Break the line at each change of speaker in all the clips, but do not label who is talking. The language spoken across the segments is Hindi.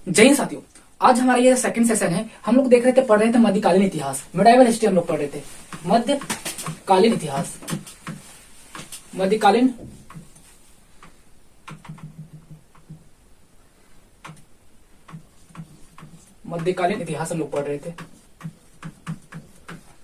जय हिंद साथियों, आज हमारा ये सेकंड सेशन है। हम लोग देख रहे थे, पढ़ रहे थे मध्यकालीन इतिहास, मिडाइवल हिस्ट्री हम लोग पढ़ रहे थे। मध्यकालीन इतिहास, मध्यकालीन मध्यकालीन इतिहास हम लोग पढ़ रहे थे,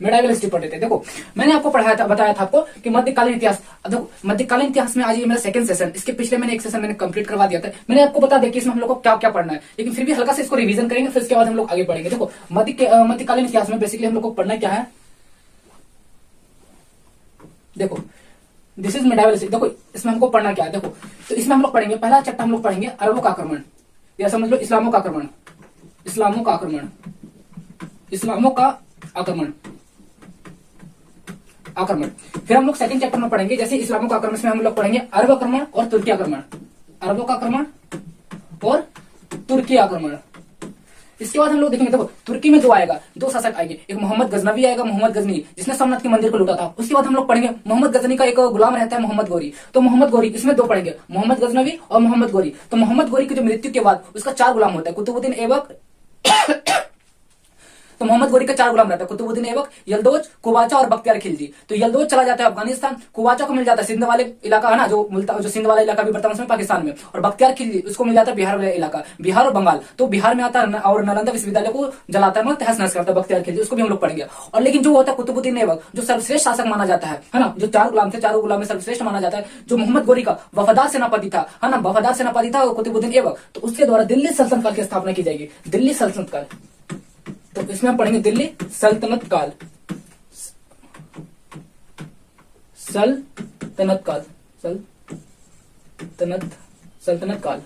मिडाइवल हिस्ट्री पढ़ रहे थे। देखो, मैंने आपको पढ़ाया था, बताया था आपको कि मध्यकालीन इतिहास। देखो, मध्यकालीन इतिहास में आज ये मेरा सेकंड सेशन, इसके पिछले मैंने एक सेशन मैंने कंप्लीट करवा दिया था। मैंने आपको बता दिया कि इसमें हम लोग को क्या क्या पढ़ना है, लेकिन फिर भी हल्का से इसको रिवीजन करेंगे, फिर इसके बाद हम लोग आगे बढ़ेंगे। देखो, मध्यकालीन इतिहास में बेसिकली हम लोग को पढ़ना क्या है। देखो, दिस इज मिडाइवल हिस्ट्री। देखो, इसमें हमको पढ़ना क्या है। देखो, तो इसमें हम लोग पढ़ेंगे, पहला चैप्टर हम लोग पढ़ेंगे अरबों का आक्रमण, या समझ लो इस्लामों का आक्रमण, इस्लामों का आक्रमण, इस्लामों का आक्रमण, आक्रमण। फिर हम लोग सेकंड चैप्टर में पढ़ेंगे, जैसे इस्लामों का आक्रमण में हम लोग पढ़ेंगे अरब आक्रमण और तुर्की आक्रमण, अरबों का आक्रमण और तुर्की आक्रमण। इसके बाद हम लोग देखेंगे, देखो तुर्की में दो आएगा, दो शासक आएंगे, एक मोहम्मद गजनवी आएगा, मोहम्मद गजनी जिसने सोमनाथ के मंदिर को लूटा था। उसके बाद हम लोग पढ़ेंगे मोहम्मद गजनी का एक गुलाम रहता है मोहम्मद गौरी, तो मोहम्मद गौरी, इसमें दो पढ़ेंगे, मोहम्मद गजनवी और मोहम्मद गौरी। तो मोहम्मद गौरी की जो मृत्यु के बाद उसका चार गुलाम होता है, कुतुबुद्दीन ऐबक तो मोहम्मद गौरी का चार गुलाम रहता है, कुतुबुद्दीन ऐबक, यलदौज, कुवाचा और बख्तियार खिलजी। तो यलदौज चला जाता है अफगानिस्तान, कुवाचा को मिल जाता है सिंध वाले इलाका है ना, जो सिंध वाला इलाका भी वर्तमान में पाकिस्तान में, और बख्तियार खिलजी उसको मिल जाता है बिहार वाला इलाका, बिहार और बंगाल। तो बिहार में आता है और नालंदा विश्वविद्यालय को जलाता है, मतलब तहस नहस करता है बख्तियार खिलजी, उसको भी हम लोग पढ़ेंगे। और लेकिन जो होता है कुतुबुद्दीन ऐबक, जो सर्वश्रेष्ठ शासक माना जाता है ना, जो चार गुलाम थे, चारों गुलाम में सर्वश्रेष्ठ माना जाता है, जो मोहम्मद गौरी का वफादार सेनापति था, है ना, वफादार सेनापति था कुतुबुद्दीन ऐबक। तो उसके द्वारा दिल्ली सल्तनत काल की स्थापना की जाएगी, दिल्ली सल्तनत काल। तो इसमें हम पढ़ेंगे दिल्ली सल्तनत काल, सल्तनत काल, सल्तनत काल,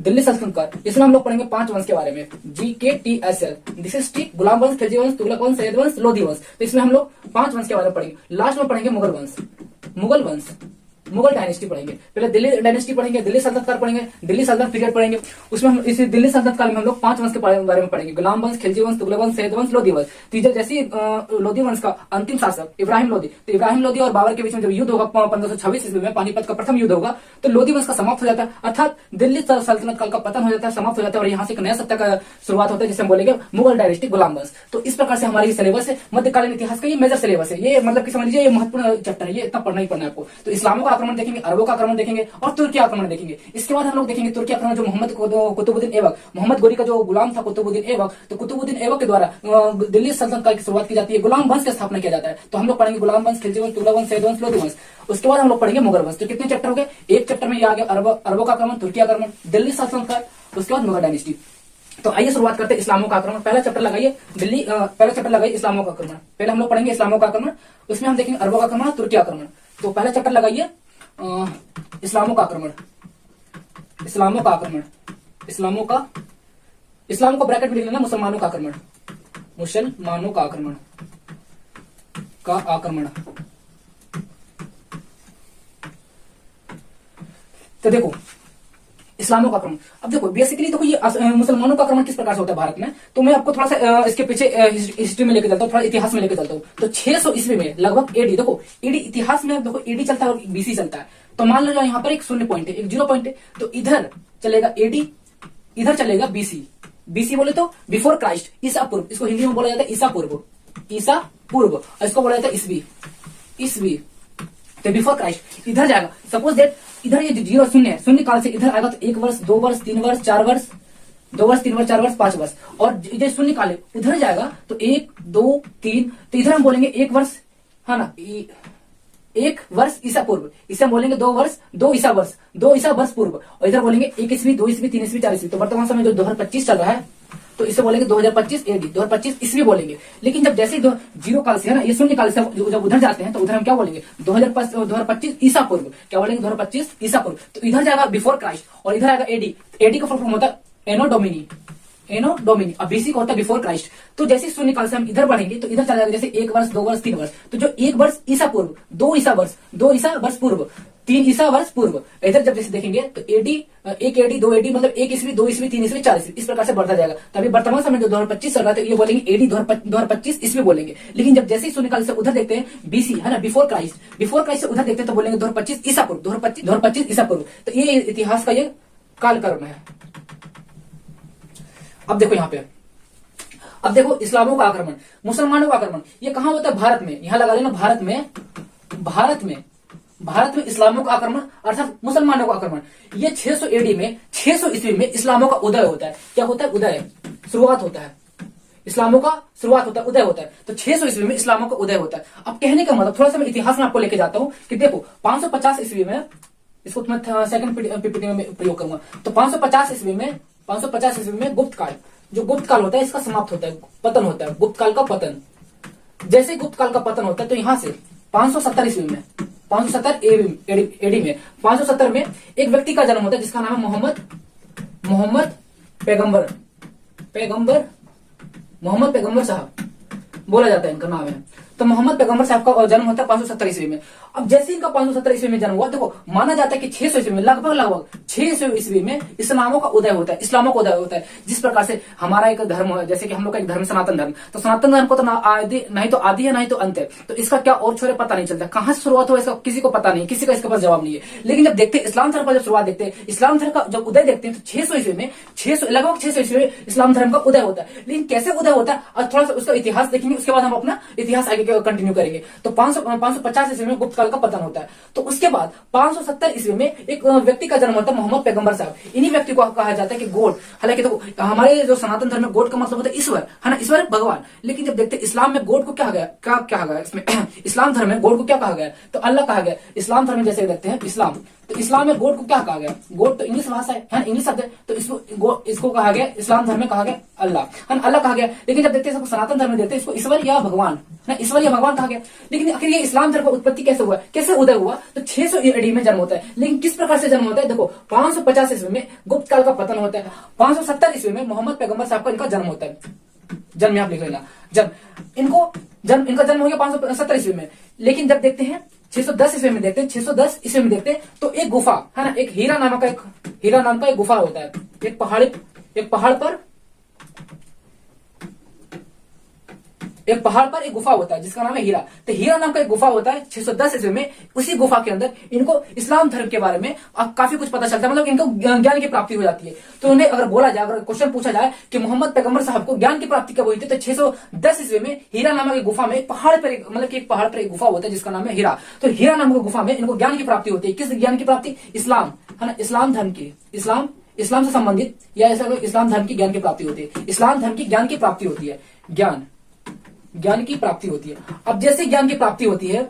दिल्ली सल्तनत काल। इसमें हम लोग पढ़ेंगे 5 वंश के बारे में, GKTSL, दिस इज टी, गुलाम वंश, खिलजी वंश, तुगलक वंश, सैयद वंश, लोधी वंश। तो इसमें हम लोग 5 वंश के बारे में पढ़ेंगे। लास्ट में पढ़ेंगे मुगल वंश, मुगल वंश, मुगल डायनेस्टी पढ़ेंगे। पहले दिल्ली डायनेस्टी पढ़ेंगे, दिल्ली सल्तनत काल पढ़ेंगे, दिल्ली सल्तनत पीरियड पढ़ेंगे। उसमें हम इस दिल्ली सल्तनत काल में हम लोग 5 वंश के बारे में पढ़ेंगे, गुलाम वंश, खिलजी वंश, तुगलक वंश, सैयद वंश, लोधी वंश। तीसरे जैसे लोधी वंश का अंतिम शासक इब्राहिम लोधी, तो इब्राहिम लोधी और बाबर के बीच में जब युद्ध होगा 1526 ईस्वी में, पानीपत का प्रथम युद्ध होगा, तो लोधी वंश का समाप्त हो जाता है, अर्थात दिल्ली सल्तनत काल का पतन हो जाता है, समाप्त हो जाता है, और यहाँ से एक नया सत्ता का शुरुआत होता है, जिसे हम बोलेंगे मुगल डायनेस्टी, गुलाम वंश। तो इस प्रकार से हमारी सिलेबस है, मध्यकालीन इतिहास का ये मेजर सिलेबस है। ये मतलब कि समझ लीजिए ये महत्वपूर्ण चैप्टर है, ये इतना पढ़ना ही पढ़ना है आपको। तो इस्लामों का आक्रमण देखेंगे, अरबों का आक्रमण देखेंगे और तुर्की आक्रमण देखेंगे। इसके बाद हम लोग देखेंगे तुर्की आक्रमण, जो कुतुबुद्दीन ऐबक, मोहम्मद गौरी का जो गुलाम था कुतुबुद्दीन ऐबक, तो कुतुबुद्दीन ऐबक के द्वारा दिल्ली सल्तनत काल की शुरुआत की जाती है, गुलाम वंश की स्थापना किया जाता है। तो हम लोग पढ़ेंगे गुलाम वंश, खिलजी वंश, तुगलक वंश, सैयद वंश, लोधी वंश। उसके बाद हम लोग पढ़ेंगे मुगल वंश। तो कितने चैप्टर हो गए, एक चैप्टर में ये आ गया अरबों का आक्रमण, तुर्की आक्रमण, दिल्ली सल्तनत काल, उसके बाद मुगल डायनेस्टी। तो आइए शुरुआत करते हैं इस्लामों का आक्रमण। पहला चैप्टर लगाइए दिल्ली, पहला चैप्टर लगाइए इस्लामों का आक्रमण। पहले हम लोग पढ़ेंगे इस्लामों का आक्रमण, उसमें हम देखेंगे अरबों का आक्रमण, तुर्की आक्रमण। तो पहला चैप्टर लगाइए इस्लामों का आक्रमण, इस्लामों का आक्रमण, इस्लाम को ब्रैकेट में लिख लेना, मुसलमानों का आक्रमण, मुसलमानों का आक्रमण, तो देखो इस्लामों का आक्रमण। अब देखो बेसिकली देखो ये मुसलमानों का आक्रमण किस प्रकार से होता है भारत में, तो मैं आपको थोड़ा सा इसके पीछे हिस्ट्री में लेके चलता हूँ, थोड़ा इतिहास में लेके चलता हूँ। तो 600 ईस्वी में लगभग एडी, देखो एडी इतिहास में देखो एडी चलता है और बीसी चलता है। तो मान लो यहाँ पर एक 0 पॉइंट है, एक 0 पॉइंट है, तो इधर चलेगा एडी, इधर चलेगा बीसी। बीसी बोले तो बिफोर क्राइस्ट, ईसा पूर्व, इसको हिंदी में बोला जाता है ईसा पूर्व, ईसा पूर्व, और इसको बोला जाता है ईसवी, ईसवी। तो बिफोर क्राइस्ट इधर जाएगा, सपोज दैट इधर ये 0 शून्य है, शून्य काल से इधर आएगा तो 1 वर्ष, 2 वर्ष, 3 वर्ष, 4 वर्ष, 2 वर्ष, 3 वर्ष, 4 वर्ष, 5 वर्ष। और इधर शून्य काल है, उधर जाएगा तो 1, 2, 3, तो इधर हम बोलेंगे 1 वर्ष, है ना, 1 वर्ष ईसा पूर्व, इसे हम बोलेंगे 2 वर्ष, 2 ईसा वर्ष, 2 ईसा वर्ष पूर्व। और इधर बोलेंगे 1 ईस्वी, 2 ईस्वी, 3 ईस्वी, 4 ईस्वी। तो वर्तमान समय जो 2025 चल रहा है, तो इसे बोलेंगे 2025 एडी, 2025 ईस्वी बोलेंगे। लेकिन जब जैसे 0 काल से है ना, ये शून्य काल से जब उधर जाते हैं, तो उधर हम क्या बोलेंगे 2025 ईसा पूर्व, क्या बोलेंगे 2025 ईसा पूर्व। तो इधर जाएगा बिफोर क्राइस्ट और इधर आएगा एडी, एडी का फुल फॉर्म होता है एनो डोमिनी, एनो डोमिनी। अब बीसी का होता है बिफोर क्राइस्ट। तो जैसे शून्य काल से हम इधर बढ़ेंगे तो इधर चला जाएगा जैसे 1 वर्ष, 2 वर्ष, 3 वर्ष। तो जो 1 वर्ष ईसा पूर्व, 2 ईसा वर्ष, 2 ईसा वर्ष पूर्व, 3 ईसा वर्ष पूर्व, इधर जब जैसे देखेंगे तो एडी, 1 एडी, 2 एडी, मतलब 1 ईस्वी, 2 ईस्वी, 3 ईस्वी, 4 ईस्वी, इस प्रकार से बढ़ता जाएगा। तभी वर्तमान समय जो 2025 चल रहा है, ये बोलेंगे एडी 2025 ईस्वी बोलेंगे। लेकिन जब जैसे ही शून्य काल से उधर देखते हैं बीसी, है ना, बिफोर क्राइस्ट से उधर देखते हैं तो बोलेंगे 2025 ईसा पूर्व, 2025 ईसा पूर्व। तो ये इतिहास का ये कालक्रम है। अब देखो यहाँ पे, अब देखो इस्लामों का आक्रमण, मुसलमानों का आक्रमण, ये कहां होता है? भारत में। यहां लगा लेना भारत में, भारत में इस्लामों का आक्रमण अर्थात मुसलमानों का आक्रमण। ये 600 एडी में, 600 ईस्वी में इस्लामों का उदय होता है। क्या होता है? उदय, शुरुआत होता है इस्लामों का, शुरुआत होता है, उदय होता है। तो 600 ईस्वी में इस्लामों का उदय होता है। अब कहने का मतलब, थोड़ा सा मैं इतिहास में आपको लेके जाता हूं कि देखो 550 ईस्वी में, इसको मैं सेकंड पीपीटी में प्रयोग करूंगा। तो 550 ईस्वी में गुप्त काल, जो गुप्त काल होता है इसका समाप्त होता है, पतन होता है, गुप्त काल का पतन। जैसे गुप्त काल का पतन होता है तो यहां से 570 ईस्वी में, 570 एडी में, 570 में एक व्यक्ति का जन्म होता है जिसका नाम है मोहम्मद पैगंबर साहब बोला जाता है, इनका नाम है। तो मोहम्मद पैगंबर साहब का जन्म होता है 570 ईस्वी में। अब जैसे इनका 570 ईस्वी में जन्म हुआ, देखो माना जाता है कि 600 ईस्वी में, लगभग 600 ईस्वी में इस्लामों का उदय होता है, इस्लामों का उदय होता है। जिस प्रकार से हमारा एक धर्म है, जैसे कि हम लोग का एक धर्म सनातन धर्म, तो सनातन धर्म को तो नहीं तो आदि है नहीं तो अंत है। तो इसका क्या और छोरे पता नहीं चलता, कहां से शुरुआत हुआ इसका किसी को पता नहीं, किसी का इसके पास जवाब नहीं है। लेकिन जब देखते हैं इस्लाम धर्म का जब शुरुआत देखते हैं, इस्लाम धर्म का जब उदय देखते हैं, तो 600 ईस्वी में, लगभग 600 ईस्वी में इस्लाम धर्म का उदय होता है। लेकिन कैसे उदय होता है और थोड़ा सा उसका इतिहास देखेंगे, उसके बाद हम अपना इतिहास आगे कंटिन्यू करेंगे। तो 550 ईस्वी में गुप्त काल का पतन होता है। तो उसके बाद 570 ईस्वी में एक व्यक्ति का जन्म होता है, मोहम्मद पैगंबर साहब। इन्हीं व्यक्ति को कहा जाता है कि गॉड। हालांकि तो हमारे जो सनातन धर्म में गॉड का मतलब होता है ईश्वर, है ना, ईश्वर भगवान। लेकिन जब देखते हैं इस्लाम में गॉड को क्या कहा गया इसमें इस्लाम धर्म में गॉड को क्या कहा गया? तो अल्लाह कहा गया। इस्लाम धर्म में जैसे देखते हैं इस्लाम, तो इस्लाम में गॉड को क्या कहा गया? गॉड तो इंग्लिश भाषा है ना, इंग्लिश शब्द है, तो इसको कहा गया, इस्लाम धर्म में कहा गया अल्लाह, है ना, अल्लाह कहा गया। लेकिन जब देखते हैं सनातन धर्म में देखते हैं इसको ईश्वर या भगवान, ना, ईश्वर या भगवान कहा गया। लेकिन आखिर ये इस्लाम धर्म का उत्पत्ति कैसे हुआ, कैसे उदय हुआ? तो 600 एडी में जन्म होता है। लेकिन किस प्रकार से जन्म होता है? देखो 550 ईस्वी में गुप्त काल का पतन होता है, 570 ईस्वी में मोहम्मद पैगंबर साहब का इनका जन्म होता है। जन्म आप लिख लेना, इनका जन्म हो गया 570 ईस्वी में। लेकिन जब देखते हैं 610 ईस्वी में देखते हैं, 610 ईस्वी में देखते हैं तो एक गुफा, है ना, एक हीरा नाम का एक गुफा होता है। एक पहाड़ पर एक गुफा होता है जिसका नाम है हीरा। तो हीरा नाम का एक गुफा होता है 610 ईस्वी में। उसी गुफा के अंदर इनको इस्लाम धर्म के बारे में काफी कुछ पता चलता है, मतलब इनको ज्ञान की प्राप्ति हो जाती है। तो उन्हें अगर बोला जाए, अगर क्वेश्चन पूछा जाए कि मोहम्मद पैगंबर साहब को ज्ञान की प्राप्ति कब हुई थी, तो 610 ईस्वी में हीरा नामक एक गुफा में, एक पहाड़ पर एक गुफा होता है जिसका नाम है हीरा। तो हीरा नामक गुफा में इनको ज्ञान की प्राप्ति होती है। किस ज्ञान की प्राप्ति? इस्लाम, है ना, इस्लाम धर्म की, इस्लाम से संबंधित या ऐसा इस्लाम धर्म की ज्ञान की प्राप्ति होती है। इस्लाम धर्म की ज्ञान की प्राप्ति होती है, ज्ञान की प्राप्ति होती है। अब जैसे ज्ञान की प्राप्ति होती है,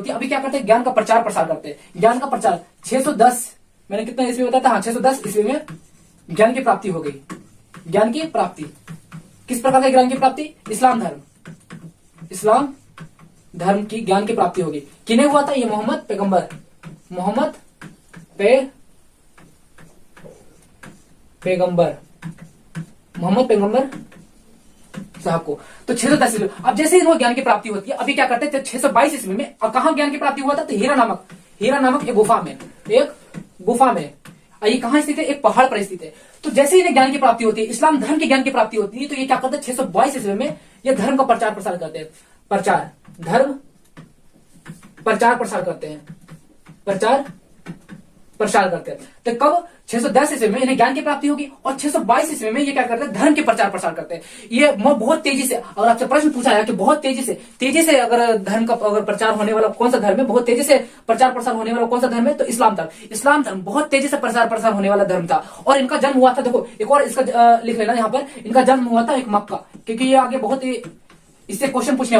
अभी क्या करते हैं? ज्ञान का प्रचार प्रसार करते हैं। ज्ञान का प्रचार 610, मैंने कितना ईस्वी बताया था? हाँ, 610 ईस्वी में ज्ञान की प्राप्ति हो गई। ज्ञान की प्राप्ति किस प्रकार का? ज्ञान की प्राप्ति इस्लाम धर्म की ज्ञान की प्राप्ति होगी। किन्हें हुआ था? ये मोहम्मद पैगंबर साहब को। तो 610 ईस्वी, अब जैसे इनको ज्ञान की प्राप्ति होती है, अभी क्या करते थे? 622 ईस्वी में, और कहां ज्ञान की प्राप्ति हुआ था? तो हीरा नामक एक गुफा में। ये कहां स्थित है? एक पहाड़ पर स्थित है। तो जैसे इन्हें ज्ञान की प्राप्ति होती है, इस्लाम धर्म की ज्ञान की प्राप्ति होती है, तो ये क्या करते हैं? 622 ईस्वी में ये धर्म का प्रचार प्रसार करते हैं। प्रचार प्रसार करते हैं। तो कब? 610 ईस्वी में इन्हें ज्ञान की प्राप्ति होगी, और 622 ईस्वी में ये क्या करते हैं? धर्म के प्रचार प्रसार करते हैं। ये बहुत तेजी से, और आपसे प्रश्न पूछा है कि बहुत तेजी से अगर धर्म का अगर प्रचार होने वाला कौन सा धर्म है, बहुत तेजी से प्रचार प्रसार होने वाला कौन सा धर्म है? तो इस्लाम धर्म बहुत तेजी से प्रचार प्रसार होने वाला धर्म था। और इनका जन्म हुआ था, देखो एक और इसका लिख लेना यहाँ पर, इनका जन्म हुआ था एक मक्का, क्योंकि ये आगे बहुत ही इससे क्वेश्चन बनने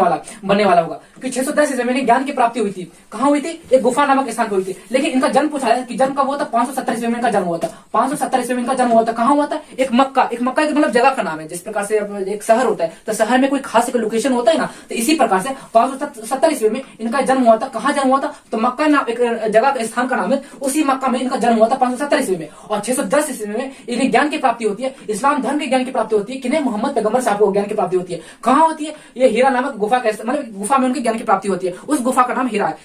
वाला होगा कि 610 ईस्वी में ज्ञान की प्राप्ति हुई थी। कहां हुई थी? एक गुफा नामक स्थान पर हुई थी। लेकिन इनका जन्म पूछा है कि जन्म कब हुआ था? 570 ईस्वी में इनका जन्म हुआ था। 570 ईस्वी में इनका जन्म हुआ था। कहां हुआ था? एक मक्का एक मतलब जगह का नाम है। जिस प्रकार से एक शहर होता है, तो शहर में कोई खास एक लोकेशन होता है ना, तो इसी प्रकार से 570 ईस्वी में इनका जन्म हुआ था। कहां जन्म हुआ था? तो मक्का नाम एक जगह का स्थान का नाम है, उसी मक्का में इनका जन्म हुआ था 570 ईस्वी में। और 610 ईस्वी में इन्हें ज्ञान की प्राप्ति होती है, इस्लाम धर्म के ज्ञान की प्राप्ति होती है। किन्हें? मोहम्मद पैगंबर साहब को ज्ञान की प्राप्ति होती है। कहां होती है? ये हीरा नामक गुफा में उनकी ज्ञान की प्राप्ति होती है। उस गुफा का नाम हीरा है।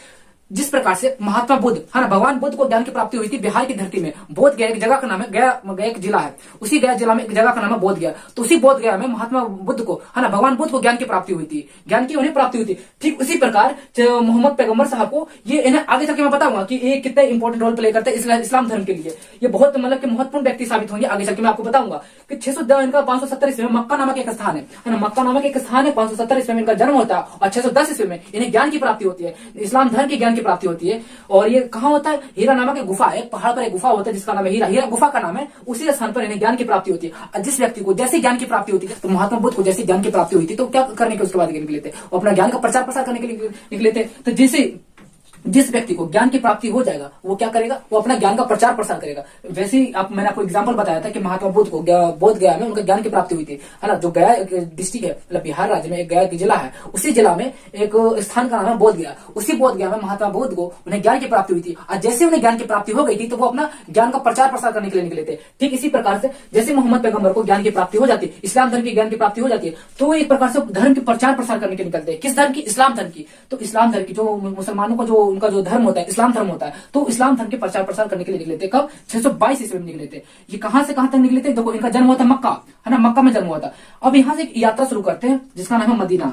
जिस प्रकार से महात्मा बुद्ध है ना, भगवान बुद्ध को ज्ञान की प्राप्ति हुई थी बिहार की धरती में। बोध गया एक जगह का नाम है, गया एक जिला है, उसी गया जिला में एक जगह का नाम है बोध गया। तो उसी बोध गया में महात्मा बुद्ध को है ना, भगवान बुद्ध को ज्ञान की प्राप्ति हुई थी, ज्ञान की उन्हें प्राप्ति हुई थी। ठीक उसी प्रकार मोहम्मद पैगंबर साहब को ये इन्हें आगे जाके मैं बताऊंगा कि ये कितने इंपॉर्टेंट रोल प्ले करते हैं इस्लाम धर्म के लिए। ये बहुत मतलब कि महत्वपूर्ण व्यक्ति साबित होंगे आगे चल के। मैं आपको बताऊंगा कि 610 इनका 570 ईस्वी में मक्का नामक एक स्थान है ना, मक्का नामक एक स्थान है, 570 ईस्वी में इनका जन्म होता है और 610 ईस्वी में इन्हें ज्ञान की प्राप्ति होती है, इस्लाम धर्म के ज्ञान की प्राप्ति होती है। और ये कहाँ होता है? हीरा नामक एक गुफा है, पहाड़ पर एक गुफा होता है जिसका नाम है हीरा, हीरा गुफा का नाम है। उसी स्थान पर इन्हें ज्ञान की प्राप्ति होती है। जिस व्यक्ति को जैसी ज्ञान की प्राप्ति होती है, तो महात्मा बुद्ध को जैसी ज्ञान की प्राप्ति हुई थी तो क्या करने के उसके बाद निकले थे? वो अपना ज्ञान का प्रचार प्रसार करने के लिए निकले थे। तो जिस व्यक्ति को ज्ञान की प्राप्ति हो जाएगा वो क्या करेगा? वो अपना ज्ञान का प्रचार प्रसार करेगा। वैसे ही मैंने आपको एग्जांपल बताया था कि महात्मा बुद्ध को बोध गया में उनका ज्ञान की प्राप्ति हुई थी, है ना। जो गया डिस्ट्रिक्ट है, मतलब बिहार राज्य में एक गया जिला है, उसी जिला में एक स्थान का नाम है बोध गया। उसी बोध गया में महात्मा बुद्ध को उन्हें ज्ञान की प्राप्ति हुई थी। और जैसे उन्हें ज्ञान की प्राप्ति हो गई थी तो वो अपना ज्ञान का प्रचार प्रसार करने के लिए निकले थे। ठीक इसी प्रकार से जैसे मोहम्मद पैगंबर को ज्ञान की प्राप्ति हो जाती है, इस्लाम धर्म की ज्ञान की प्राप्ति हो जाती है, तो एक प्रकार से धर्म के प्रचार प्रसार करने के निकलते हैं। किस धर्म की? इस्लाम धर्म की। तो इस्लाम धर्म की जो मुसलमानों का जो उनका जो धर्म होता है इस्लाम धर्म होता है, तो इस्लाम धर्म के प्रचार प्रसार करने के लिए निकले थे। कब? 622 ईस्वी में निकले थे। ये कहां से कहां तक निकले थे? देखो, इनका जन्म हुआ था मक्का, है ना, मक्का में जन्म हुआ था। अब यहां से एक यात्रा शुरू करते हैं जिसका नाम है मदीना।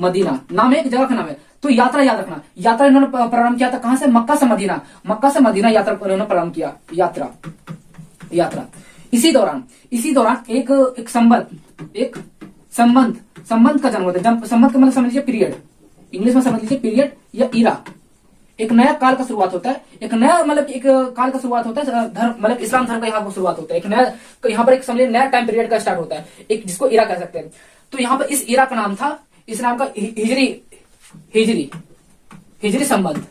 मदीना नाम है एक जगह का नाम है। तो यात्रा याद रखना, यात्रा इन्होंने प्रारंभ किया था कहां से? मक्का से मदीना। मक्का से मदीना यात्रा इन्होंने प्रारंभ किया, यात्रा। इसी दौरान एक संबंध का जन्म होता है। संबंध का मतलब समझ लीजिए पीरियड, इंग्लिश में समझ लीजिए पीरियड या इरा। एक नया काल का शुरुआत होता है, एक नया मतलब एक काल का शुरुआत होता है धर्म, मतलब इस्लाम धर्म का यहाँ पर शुरुआत होता है। एक नया यहाँ पर एक समझिए नया टाइम पीरियड का स्टार्ट होता है, एक जिसको इरा कह सकते हैं। तो यहाँ पर इस इरा का नाम था, इस नाम का हिजरी संबंध।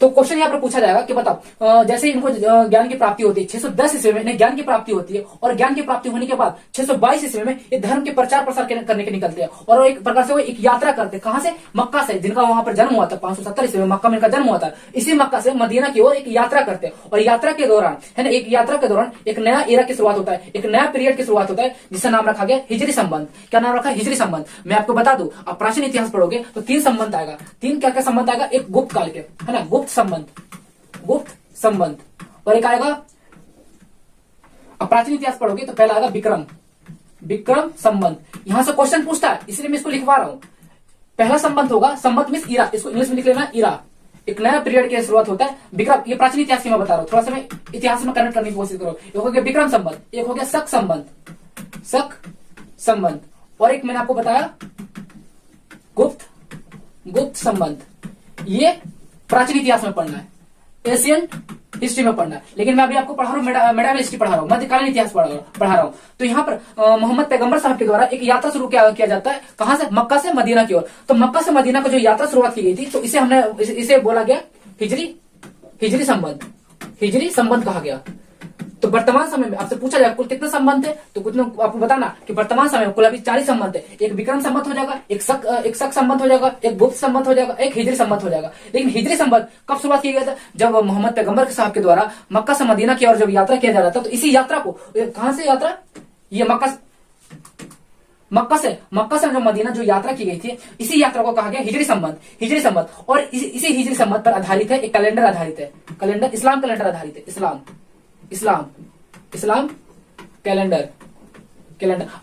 तो क्वेश्चन यहाँ पर पूछा जाएगा कि बताओ, जैसे इनको ज्ञान की प्राप्ति होती है 610 ईस्वी में इन्हें ज्ञान की प्राप्ति होती है, और ज्ञान की प्राप्ति होने के बाद 622 ईस्वी में ये धर्म के प्रचार प्रसार करने के निकलते हैं। और वो एक प्रकार से वो एक यात्रा करते हैं। कहां से? मक्का से, जिनका वहां पर जन्म हुआ था 570 ईस्वी में मक्का में इनका जन्म हुआ था। इसी मक्का से मदीना की ओर एक यात्रा करते हैं। और यात्रा के दौरान है ना, एक यात्रा के दौरान एक नया एरा की शुरुआत होता है, एक नया पीरियड की शुरुआत होता है, जिसका नाम रखा गया हिजरी संबंध। क्या नाम रखा? हिजरी संबंध। मैं आपको बता दूं, आप प्राचीन इतिहास पढ़ोगे तो 3 संबंध आएगा। 3 क्या क्या संबंध आएगा? एक गुप्त काल के, है ना, गुप्त संबंध, और एक आएगा, अब प्राचीन इतिहास पढ़ोगे तो पहला आएगा विक्रम संबंध। यहां से क्वेश्चन पूछता है इसलिए मैं इसको लिखवा रहा हूं। पहला संबंध होगा, संबंध मींस इरा, इसको इंग्लिश में लिख लेना इरा। एक नया पीरियड की शुरुआत होता है। विक्रम, ये प्राचीन इतिहास की मैं बता रहा हूं, थोड़ा सा मैं इतिहास में कनेक्ट करने की कोशिश करो। एक हो गया विक्रम संबंध, एक हो गया शक संबंध, और एक मैंने आपको बताया गुप्त संबंध। ये प्राचीन इतिहास में पढ़ना है, एशियन हिस्ट्री में पढ़ना है। लेकिन मैं अभी आपको पढ़ा रहा हूँ मेडावल हिस्ट्री पढ़ा रहा हूँ, मध्यकालीन इतिहास पढ़ा रहा हूँ। तो यहाँ पर मोहम्मद पैगंबर साहब के द्वारा एक यात्रा शुरू किया जाता है। कहां से? मक्का से मदीना की ओर। तो मक्का से मदीना का जो यात्रा शुरुआत की गई थी, तो इसे बोला गया हिजरी संबंध कहा गया। तो वर्तमान समय में आपसे पूछा जाएगा कुल कितने संबंध थे, तो कुछ आपको बताना कि वर्तमान समय में कुल अभी 40 संबंध है। एक विक्रम संबंध हो जाएगा, एक शक संबंध हो जाएगा, एक गुप्त संबंध हो जाएगा, एक हिजरी संबंध हो जाएगा। लेकिन हिजरी संबंध कब शुरुआत किया गया था? जब मोहम्मद पैगंबर साहब के द्वारा मक्का से मदीना की ओर जब यात्रा किया जा रहा था। तो इसी यात्रा को, कहां से यात्रा? ये मक्का से जो मदीना जो यात्रा की गई थी, इसी यात्रा को कहा गया हिजरी संबंध। और इसी हिजरी संबंध पर आधारित है एक कैलेंडर आधारित है, कैलेंडर इस्लाम कैलेंडर आधारित है, इस्लाम कैलेंडर।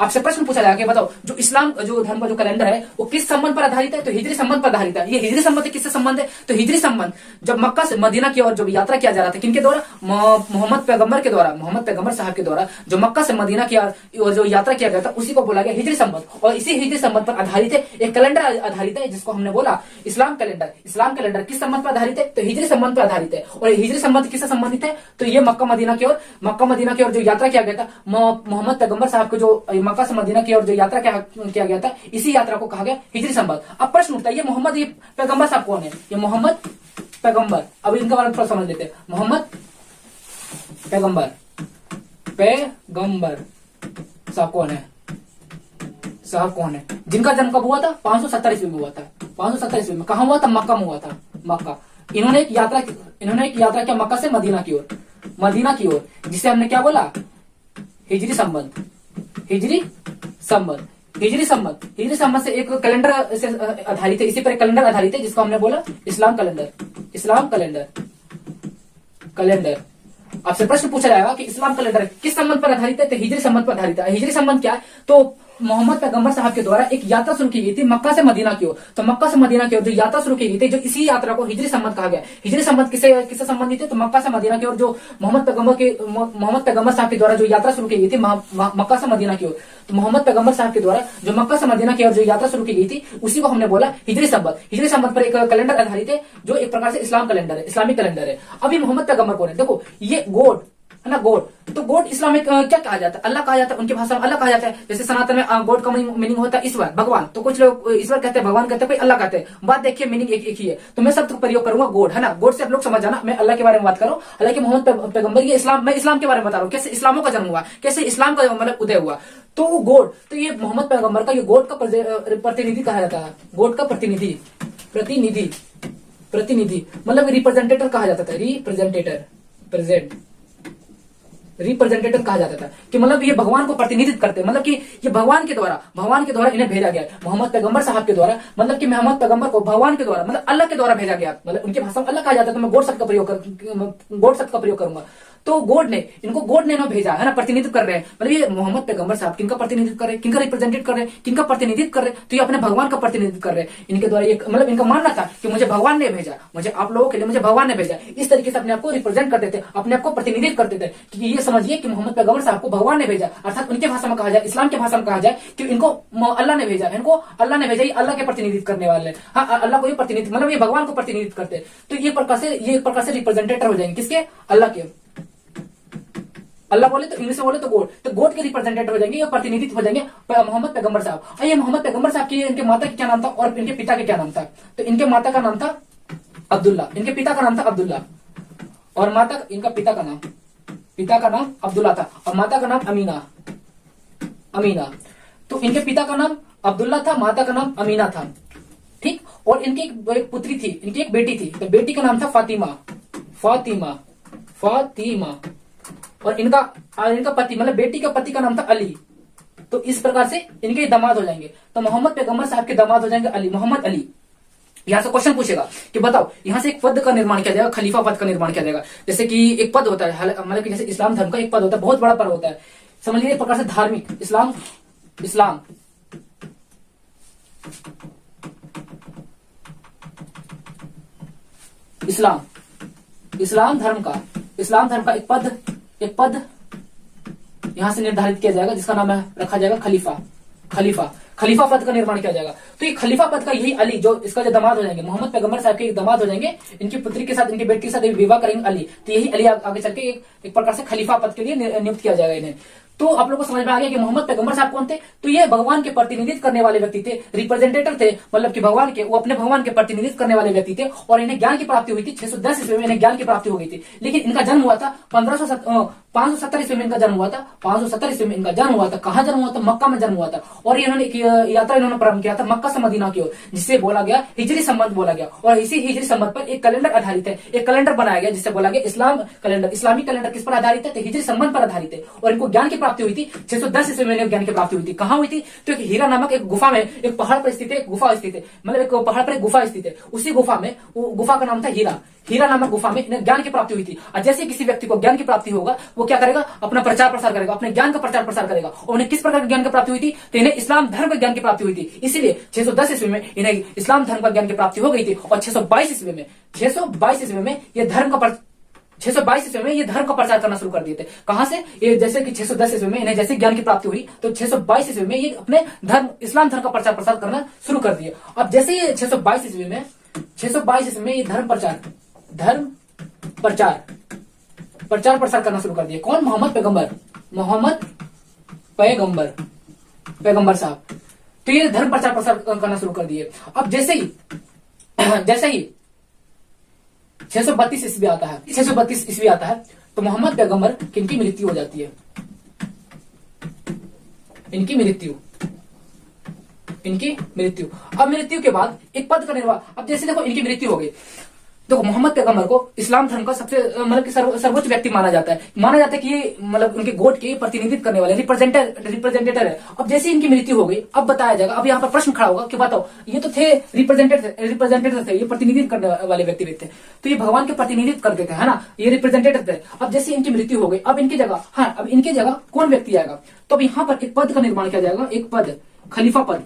आपसे प्रश्न पूछा जाएगा कि बताओ जो इस्लाम जो धर्म का जो कैलेंडर है वो किस संबंध पर आधारित है? तो हिजरी संबंध पर आधारित है। ये हिजरी संबंध किससे संबंध है? तो हिजरी संबंध जब मक्का से मदीना की ओर जब यात्रा किया जा रहा था, किनके द्वारा? मोहम्मद पैगंबर साहब के द्वारा जो मक्का से मदीना की ओर जो यात्रा किया गया था, उसी को बोला गया हिजरी संबंध। और इसी हिजरी संबंध पर आधारित है एक कैलेंडर आधारित है, जिसको हमने बोला इस्लाम कैलेंडर किस संबंध पर आधारित है? तो हिजरी संबंध पर आधारित है। और हिजरी संबंध किससे संबंधित है? तो ये मक्का मदीना की ओर जो यात्रा किया गया था, मोहम्मद पैगंबर साहब को जो मक्का से मदीना की ओर जो यात्रा किया गया था, इसी यात्रा को कहा गया हिजरी संबंध। अब प्रश्न उठता है, ये मोहम्मद पैगंबर साहब कौन है? ये मोहम्मद पैगंबर, अब इनके बारे में थोड़ा समझ लेते हैं। मोहम्मद पैगंबर साहब कौन है? जिनका जन्म कब हुआ था? 570 ईस्वी में हुआ था। 570 ईस्वी में कहां हुआ था? मक्का में हुआ था। मक्का इन्होंने एक यात्रा किया मक्का से मदीना की ओर, जिसे हमने क्या बोला? हिजरी संबंध। हिजरी संमत से एक कैलेंडर से आधारित है, इसी पर एक कैलेंडर आधारित है जिसको हमने बोला इस्लाम कैलेंडर। इस्लाम कैलेंडर कैलेंडर आपसे प्रश्न पूछा जाएगा कि इस्लाम कैलेंडर किस संबंध पर आधारित है, तो हिजरी संबंध पर आधारित है। हिजरी संबंध क्या है, तो मोहम्मद पैगंबर साहब के द्वारा एक यात्रा शुरू की गई थी मक्का से मदीना की ओर। तो मक्का से मदीना की ओर जो यात्रा शुरू की गई थी, जो इसी यात्रा को हिजरी संबंध कहा गया। हिजरी संबंध किससे संबंधित है, तो मक्का से मदीना की ओर जो मोहम्मद पैगंबर साहब के द्वारा जो यात्रा शुरू की गई थी मक्का से मदीना की ओर। तो मोहम्मद पैगंबर साहब के द्वारा जो मक्का से मदीना की ओर जो यात्रा शुरू की गई थी, उसी को हमने बोला हिजरी संबंध। हिजरी संबंध पर एक कैलेंडर आधारित है जो एक प्रकार से इस्लाम कैलेंडर है, इस्लामिक कैलेंडर है। अभी मोहम्मद पैगंबर कौन है, देखो ये गॉड है ना, गॉड। तो गॉड इस्लामिक क्या कहा जाता है, अल्लाह कहा जाता है, उनकी भाषा में अल्लाह कहा जाता है। जैसे सनातन में गॉड का मीनिंग होता है ईश्वर, भगवान। तो कुछ लोग ईश्वर कहते हैं, भगवान कहते हैं, कोई अल्लाह कहते हैं। बात देखिए मीनिंग एक ही है। तो मैं शब्द का प्रयोग करूंगा गॉड, है ना। गॉड से आप लोग समझ जाना, मैं अल्लाह के बारे में बात करूं। हालांकि मोहम्मद पैगंबर ये इस्लाम, मैं इस्लाम के बारे में बता रहा हूँ, कैसे इस्लामों का जन्म हुआ, कैसे इस्लाम का मतलब उदय हुआ। तो गॉड, तो ये मोहम्मद पैगंबर का ये गॉड का प्रतिनिधि कहा जाता है। गॉड का प्रतिनिधि प्रतिनिधि प्रतिनिधि मतलब रिप्रेजेंटेटर कहा जाता था। रिप्रेजेंटेटिव कहा जाता था कि मतलब ये भगवान को प्रतिनिधित्व करते, मतलब कि ये भगवान के द्वारा इन्हें भेजा गया मोहम्मद पैगंबर साहब के द्वारा। मतलब कि मोहम्मद पैगंबर को भगवान के द्वारा मतलब अल्लाह के द्वारा भेजा गया। मतलब उनकी भाषा में अल्लाह कहा जाता है। तो मैं गॉड शब्द का प्रयोग करूंगा। तो गॉड ने ना भेजा, है ना, प्रतिनिधित्व कर रहे हैं। मतलब ये मोहम्मद पैगंबर साहब किनका प्रतिनिधित्व कर रहे हैं, किनका रिप्रेजेंटेट कर रहे हैं, किनका प्रतिनिधित्व कर रहे हैं, तो ये अपने भगवान का प्रतिनिधित्व कर रहे हैं। इनके द्वारा एक मतलब इनका मानना था कि मुझे भगवान ने भेजा, मुझे आप लोगों के लिए मुझे भगवान ने भेजा। इस तरीके से अपने आप को रिप्रेजेंट करते थे, अपने आप को प्रतिनिधित्व करते थे कि ये समझिए कि मोहम्मद पैगंबर साहब को भगवान ने भेजा। अर्थात उनके भाषा में कहा जाए, इस्लाम की भाषा में कहा जाए कि इनको अल्लाह ने भेजा, इनको अल्लाह ने भेजा, ये अल्लाह के प्रतिनिधित्व करने वाले। हाँ, अल्लाह को ये प्रतिनिधित्व मतलब ये भगवान को प्रतिनिधित्व करते हैं। तो ये एक प्रकार से रिप्रेजेंटेटर हो जाएंगे, किसके, अल्लाह के। अल्लाह बोले तो इंग्लिश में बोले तो गॉड, तो गॉड के रिप्रेजेंटेटिव हो जाएंगे या प्रतिनिधित्व हो जाएंगे मोहम्मद पैगंबर साहब। और ये मोहम्मद पैगंबर साहब की इनके माता का क्या नाम था और इनके पिता का क्या नाम था, तो इनके माता का नाम था अब्दुल्ला, इनके पिता का नाम था अब्दुल्ला, और इनका पिता का नाम अब्दुल्ला था और माता का नाम अमीना। तो इनके पिता का नाम अब्दुल्ला था, माता का नाम अमीना था, ठीक। और इनकी एक पुत्री थी, इनकी एक बेटी थी, तो बेटी का नाम था फातिमा। और इनका पति मतलब बेटी का पति का नाम था अली। तो इस प्रकार से इनके दामाद हो जाएंगे। तो मोहम्मद पैगंबर साहब के दामाद हो जाएंगे अली, मोहम्मद अली। यहां से क्वेश्चन पूछेगा कि बताओ, यहां से एक पद का निर्माण किया जाएगा, खलीफा पद का निर्माण किया जाएगा। जैसे कि एक पद होता है, मतलब कि जैसे इस्लाम धर्म का एक पद होता है, बहुत बड़ा पद होता है, समझ लीजिए एक प्रकार से धार्मिक इस्लाम धर्म का एक पद यहां से निर्धारित किया जाएगा, जिसका नाम रखा जाएगा खलीफा पद का निर्माण किया जाएगा। तो ये खलीफा पद का यही अली, जो इसका जो दामाद हो जाएंगे, मोहम्मद पैगंबर साहब के दामाद हो जाएंगे, इनकी पुत्री के साथ, इनकी बेटी के साथ विवाह करेंगे अली। तो यही अली आगे चल के एक प्रकार से खलीफा पद के लिए नियुक्त किया जाएगा इन्हें। तो आप लोगों को समझ में आ गया कि मोहम्मद पैगंबर साहब कौन थे, तो ये भगवान के प्रतिनिधित्व करने वाले व्यक्ति थे, रिप्रेजेंटेटिव थे, मतलब कि वो अपने भगवान के प्रतिनिधित्व करने वाले व्यक्ति थे। और इन्हें ज्ञान की प्राप्ति हुई थी 610 ईस्वी में, इन्हें ज्ञान की प्राप्ति हो गई थी। लेकिन इनका जन्म हुआ था 570 ईस्वी में इनका जन्म हुआ था। 570 ईस्वी में इनका जन्म हुआ था। कहां जन्म हुआ था, मक्का में जन्म हुआ था। और इन्होंने एक यात्रा प्रारंभ किया था मक्का से मदीना की ओर, जिससे बोला गया हिजरी संबंध बोला गया। और इसी हिजरी संबंध पर एक कैलेंडर आधारित है, एक कैलेंडर बनाया गया, जिससे बोला गया इस्लाम कैलेंडर। इस्लामिक कैलेंडर किस पर आधारित है, तो हिजरी संबंध पर आधारित है। और इनको ज्ञान की प्राप्ति हुई थी 610 ईस्वी में ज्ञान की प्राप्ति हुई थी। कहां हुई थी, तो एक हीरा नामक एक गुफा में, एक पहाड़ पर स्थित है, गुफा स्थित है, मतलब एक पहाड़ पर एक गुफा स्थित है। उसी गुफा में, गुफा का नाम था हीरा नामक गुफा में इन्हें ज्ञान की प्राप्ति हुई थी। और जैसे किसी व्यक्ति को ज्ञान की प्राप्ति होगा, वो क्या करेगा, अपना प्रचार प्रसार करेगा, अपने ज्ञान का प्रचार प्रसार करेगा। और उन्हें किस प्रकार की ज्ञान की प्राप्ति हुई थी, तो इन्हें इस्लाम धर्म का ज्ञान की प्राप्ति हुई थी। इसलिए 610 ईस्वी में इन्हें इस्लाम धर्म का ज्ञान की प्राप्ति हो गई थी। और 622 ईस्वी में ये धर्म का प्रचार करना शुरू कर दिए थे। कहां से, ये जैसे कि 610 ईस्वी में इन्हें जैसे ज्ञान की प्राप्ति हुई, तो 622 ईस्वी में ये अपने इस्लाम धर्म का प्रचार प्रसार करना शुरू कर दिए। अब जैसे ये 622 ईस्वी में ये धर्म प्रचार प्रसार करना शुरू कर दिए। कौन, मोहम्मद पैगंबर साहब। तो ये धर्म प्रचार प्रसार करना शुरू कर दिए। अब जैसे ही 632 ईस्वी आता है, तो मोहम्मद पैगंबर की इनकी मृत्यु हो जाती है। इनकी मृत्यु। अब मृत्यु के बाद एक पद का निर्वाह। अब जैसे देखो, इनकी मृत्यु हो गई, देखो मोहम्मद पैगंबर को इस्लाम धर्म का सबसे मतलब कि सर्वोच्च व्यक्ति माना जाता है। माना जाता है कि ये मतलब उनके गोट के प्रतिनिधित्व करने वाले रिप्रेजेंटेटर है। अब जैसे इनकी मृत्यु हो गई, अब बताया जाएगा, अब यहाँ पर प्रश्न खड़ा होगा कि बताओ ये तो थे रिप्रेजेंटेटर थे, ये प्रतिनिधित्व करने वाले व्यक्ति थे, तो ये भगवान के प्रतिनिधित्व करते थे, है ना, ये रिप्रेजेंटेटिव थे। अब जैसे इनकी मृत्यु हो गई, अब इनकी जगह, हाँ, अब इनकी जगह कौन व्यक्ति आएगा? तो अब यहाँ पर एक पद का निर्माण किया जाएगा, एक पद, खलीफा पद,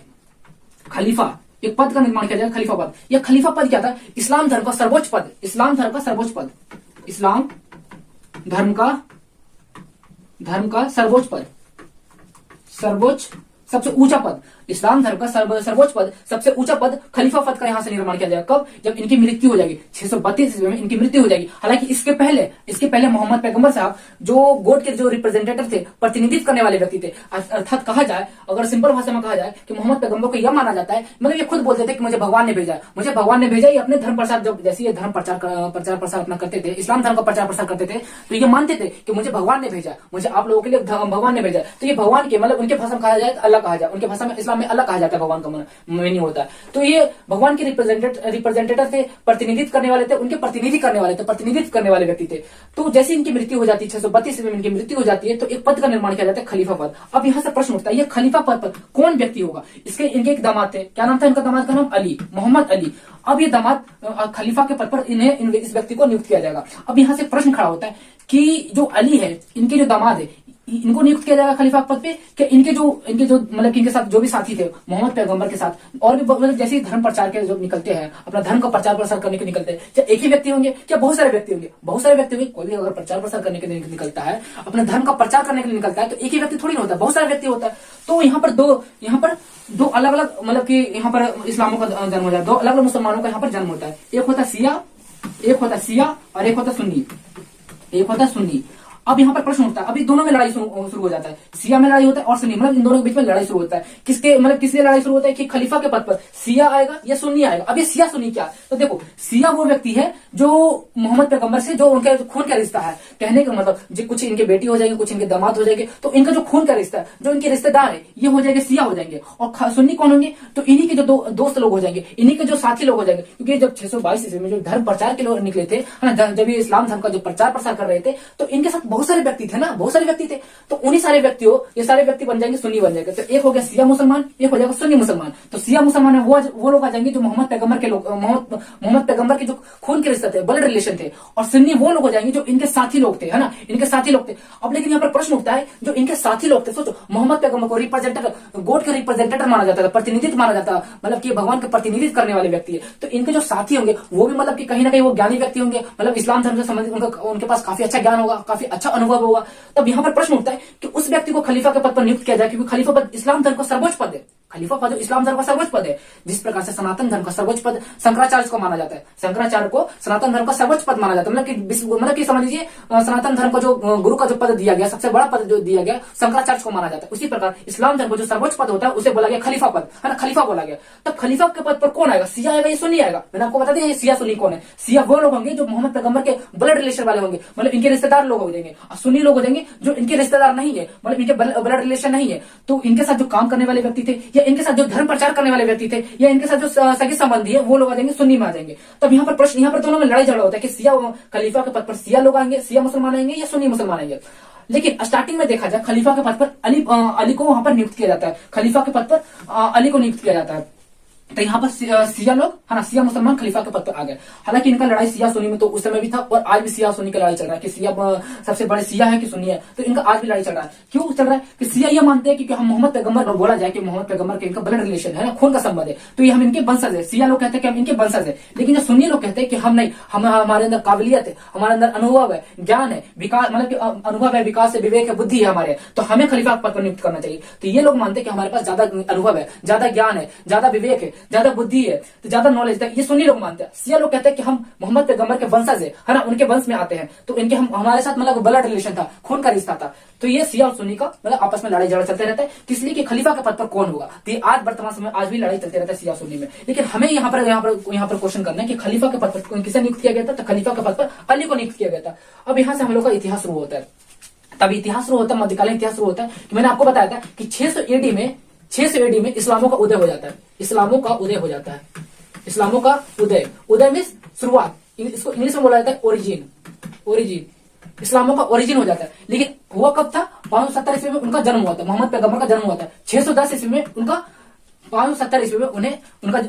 खलीफा, एक पद का निर्माण किया जाएगा, खलीफा पद। यह खलीफा पद क्या था? इस्लाम धर्म का सर्वोच्च पद, इस्लाम धर्म का सर्वोच्च पद, इस्लाम धर्म का सर्वोच्च पद, सर्वोच्च सबसे ऊंचा पद, इस्लाम धर्म का सर्वोच्च पद, सबसे ऊंचा पद, खलीफा पद का यहां से निर्माण किया जाएगा। कब? जब इनकी मृत्यु हो जाएगी, 632 ईस्वी में इनकी मृत्यु हो जाएगी। हालांकि इसके पहले मोहम्मद पैगंबर साहब जो गोट के जो रिप्रेजेंटेटिव थे, प्रतिनिधित्व करने वाले व्यक्ति थे, अर्थात कहा जाए, अगर सिंपल भाषा में कहा जाए कि मोहम्मद पैगंबर को यह माना जाता है, मतलब ये खुद बोलते थे कि मुझे भगवान ने भेजा, मुझे भगवान ने भेजा। ये अपने धर्म प्रसार, जब जैसे ये धर्म प्रचार प्रसार अपना करते थे, इस्लाम धर्म का प्रचार प्रसार करते थे, तो ये मानते थे कि मुझे भगवान ने भेजा, मुझे आप लोगों के लिए भगवान ने भेजा। तो ये भगवान के मतलब उनके भाषा में कहा जाए, अल्लाह कहा जाए, उनके भाषा में इस्लाम में अल्लाह कहा जाता है, भगवान का मीनिंग होता है। तो ये भगवान के रिप्रेजेंटेटिव थे, प्रतिनिधित्व करने वाले थे, उनके प्रतिनिधित्व करने वाले व्यक्ति थे। तो जैसे इनकी मृत्यु हो जाती है, 632 में इनकी मृत्यु हो जाती है, तो एक पद का निर्माण किया जाता है, खलीफा पद। अब यहां से प्रश्न उठता है, ये खलीफा पद पर कौन व्यक्ति होगा? इनके एक दामाद थे, क्या नाम था इनका दामाद का नाम? अली, मोहम्मद अली। अब ये दामाद खलीफा के पद पर इस व्यक्ति को नियुक्त किया जाएगा। अब यहां से प्रश्न खड़ा होता है कि जो अली है, इनके जो दामाद है, इनको नियुक्त किया जाएगा खलीफा पद पे, कि इनके जो मतलब इनके साथ जो भी साथी थे मोहम्मद पैगंबर के साथ, और भी मतलब जैसे धर्म प्रचार के जो निकलते हैं, अपना धर्म का प्रचार प्रसार करने के निकलते हैं, क्या एक ही व्यक्ति होंगे, क्या बहुत सारे व्यक्ति होंगे? बहुत सारे व्यक्ति होंगे। कोई भी अगर प्रचार प्रसार करने के लिए निकलता है, अपने धर्म का प्रचार करने के लिए निकलता है, तो एक ही व्यक्ति थोड़ी ना होता है, बहुत सारे व्यक्ति होता है। तो यहाँ पर दो अलग अलग मतलब कि यहाँ पर इस्लामों का जन्म हो जाता है, दो अलग अलग मुसलमानों का यहाँ पर जन्म होता है। एक होता शिया और एक होता सुन्नी। अब यहाँ पर प्रश्न उठता है, अभी दोनों में लड़ाई शुरू हो जाता है, शिया में लड़ाई होता है और सुन्नी, मतलब इन दोनों के बीच में लड़ाई शुरू होता है। किसलिए लड़ाई शुरू होता है कि खलीफा के पद पर शिया आएगा या सुन्नी आएगा। अब ये शिया सुन्नी क्या? तो देखो, शिया वो व्यक्ति है जो मोहम्मद पैगंबर से जो उनका खून का रिश्ता है, कहने का मतलब जो कुछ इनके बेटी हो जाएंगे, कुछ इनके दामाद हो जाएंगे, तो इनका जो खून का रिश्ता है, जो इनके रिश्तेदार है, ये हो जाएंगे शिया हो जाएंगे। और सुन्नी कौन होंगे? तो इन्हीं के जो दोस्त लोग हो जाएंगे, इन्हीं के जो साथी लोग हो जाएंगे। क्योंकि जब 622 ईस्वी में जो धर्म प्रचार के लोग निकले थे, जब ये इस्लाम धर्म का जो प्रचार प्रसार कर रहे थे, तो इनके साथ बहुत सारे व्यक्ति थे ना, बहुत सारे व्यक्ति थे। तो उन्हीं सारे व्यक्तियों, ये सारे व्यक्ति बन जाएंगे सुन्नी बन जाएंगे। तो एक हो गया शिया मुसलमान, एक हो जाएगा सुन्नी मुसलमान। तो शिया मुसलमान है वो लोग आ जाएंगे जो मोहम्मद पैगंबर के लोग, मोहम्मद पैगंबर के जो खून के रिश्ते थे, ब्लड रिलेशन थे। और सुन्नी वो लोग हो जाएंगे जो इनके साथी लोग थे, है ना, इनके साथी लोग थे। अब लेकिन यहाँ पर प्रश्न उठता है, जो इनके साथी लोग थे, सोचो, मोहम्मद पैगंबर को रिप्रेजेंटेटिव, गोट के रिप्रेजेंटेटिव माना जाता था, प्रतिनिधित्व माना जाता, मतलब कि भगवान के प्रतिनिधित्व करने वाले व्यक्ति है। तो इनके जो साथी होंगे वो भी मतलब कि कहीं ना कहीं वो ज्ञानी व्यक्ति होंगे, मतलब इस्लाम धर्म से संबंधित उनके पास काफी अच्छा ज्ञान होगा, काफी अच्छा अनुभव होगा। तब यहाँ पर प्रश्न उठता है कि उस व्यक्ति को खलीफा के पद पर नियुक्त किया जाए, क्योंकि खलीफा पद इस्लाम धर्म का सर्वोच्च पद है। खलीफा पद इस्लाम धर्म का सर्वोच्च पद है। जिस प्रकार से सनातन धर्म का सर्वोच्च पद शंकराचार्य को माना जाता है, शंकराचार्य को सनातन धर्म का सर्वोच्च पद माना जाता है। मतलब कि समझ लीजिए, सनातन धर्म का जो गुरु का जो पद दिया गया, सबसे बड़ा पद जो दिया गया, शंकराचार्य को माना जाता है। उसी प्रकार इस्लाम धर्म को जो सर्वोच्च पद होता है उसे बोला गया खलीफा पद, है ना, खलीफा बोला गया। तब खलीफा के पद पर कौन आएगा? शिया आएगा या सुन्नी आएगा? मैंने आपको बता दिया शिया सुन्नी कौन है। शिया वो लोग होंगे जो मोहम्मद पैगंबर के ब्लड रिलेशन वाले होंगे, मतलब इनके रिश्तेदार लोग हो जाएंगे। और सुन्नी लोग हो जाएंगे जो इनके रिश्तेदार नहीं है, मतलब इनके ब्लड रिलेशन नहीं है, तो इनके साथ जो काम करने वाले व्यक्ति थे, या इनके साथ जो धर्म प्रचार करने वाले व्यक्ति थे, या इनके साथ जो सगे संबंधी है, वो लोग आ जाएंगे, सुन्नी में आ जाएंगे। तब यहाँ पर प्रश्न, यहाँ पर दोनों में लड़ाई झगड़ा होता है कि शिया खलीफा के पद पर शिया लोग आएंगे, शिया मुसलमान आएंगे या सुन्नी मुसलमान आएंगे। लेकिन स्टार्टिंग में देखा जाए, खलीफा के पद पर अली को वहां पर नियुक्त किया जाता है, खलीफा के पद पर अली को नियुक्त किया जाता है। तो यहाँ पर शिया लोग, है ना, शिया मुसलमान खलीफा के पद पर आ गए। हालांकि इनका लड़ाई शिया सुन्नी में तो उस समय भी था, और आज भी शिया सुन्नी का लड़ाई चल रहा है कि शिया सबसे बड़े शिया है कि सुन्नी है। तो इनका आज भी लड़ाई चल रहा है। क्यों चल रहा है? कि शिया ये मानते हैं कि हम मोहम्मद पैगंबर, बोला जाए कि मोहम्मद पैगंबर के इनका ब्लड रिलेशन है ना, खून का संबंध है, तो ये हम इनके वंशज है। शिया लोग कहते हैं कि हम इनके वंशज है। लेकिन जो सुन्नी लोग कहते हैं कि हम नहीं, हमारे अंदर काबिलियत है, हमारे अंदर अनुभव है, ज्ञान है, विकास, मतलब अनुभव है, विकास है, विवेक है, बुद्धि है हमारे, तो हमें खलीफा पद पर नियुक्त करना चाहिए। तो ये लोग मानते हैं कि हमारे पास ज्यादा अनुभव है, ज्यादा ज्ञान है, ज्यादा विवेक है, ज्यादा बुद्धि है, तो ज्यादा नॉलेज है। ये सुन्नी लोग मानते हैं। शिया लोग कहते हैं कि हम मोहम्मद पैगंबर के वंशज है ना, उनके वंश में आते हैं, तो इनके हमारे साथ मतलब ब्लड रिलेशन था, खून का रिश्ता था। तो ये शिया और सुन्नी का मतलब आपस में लड़ाई झगड़ा चलते रहता है, किसलिए कि खलीफा के पद पर कौन होगा। तो ये आज वर्तमान समय आज भी लड़ाई चलते रहता है शिया सुन्नी में। लेकिन हमें यहाँ पर क्वेश्चन करना है कि खलीफा के पद पर किसे नियुक्त किया गया था? तो खलीफा के पद पर अली को नियुक्त किया गया था। अब यहाँ से हम लोग का इतिहास शुरू होता है। तब इतिहास शुरू होता है, मध्यकालीन इतिहास शुरू होता है कि मैंने आपको बताया था कि 600 एडी में इस्लामों का उदय हो जाता है। इस्लामों का उदय मीन्स शुरुआत, इसको इंग्लिश में बोला जाता है ओरिजिन। ओरिजिन इस्लामों का ओरिजिन हो जाता है। लेकिन हुआ कब था? 570 ईस्वी में उनका जन्म हुआ था, मोहम्मद पैगंबर का जन्म हुआ था। 610 ईस्वी में उनका 570 ईस्वी में उन्हें उनका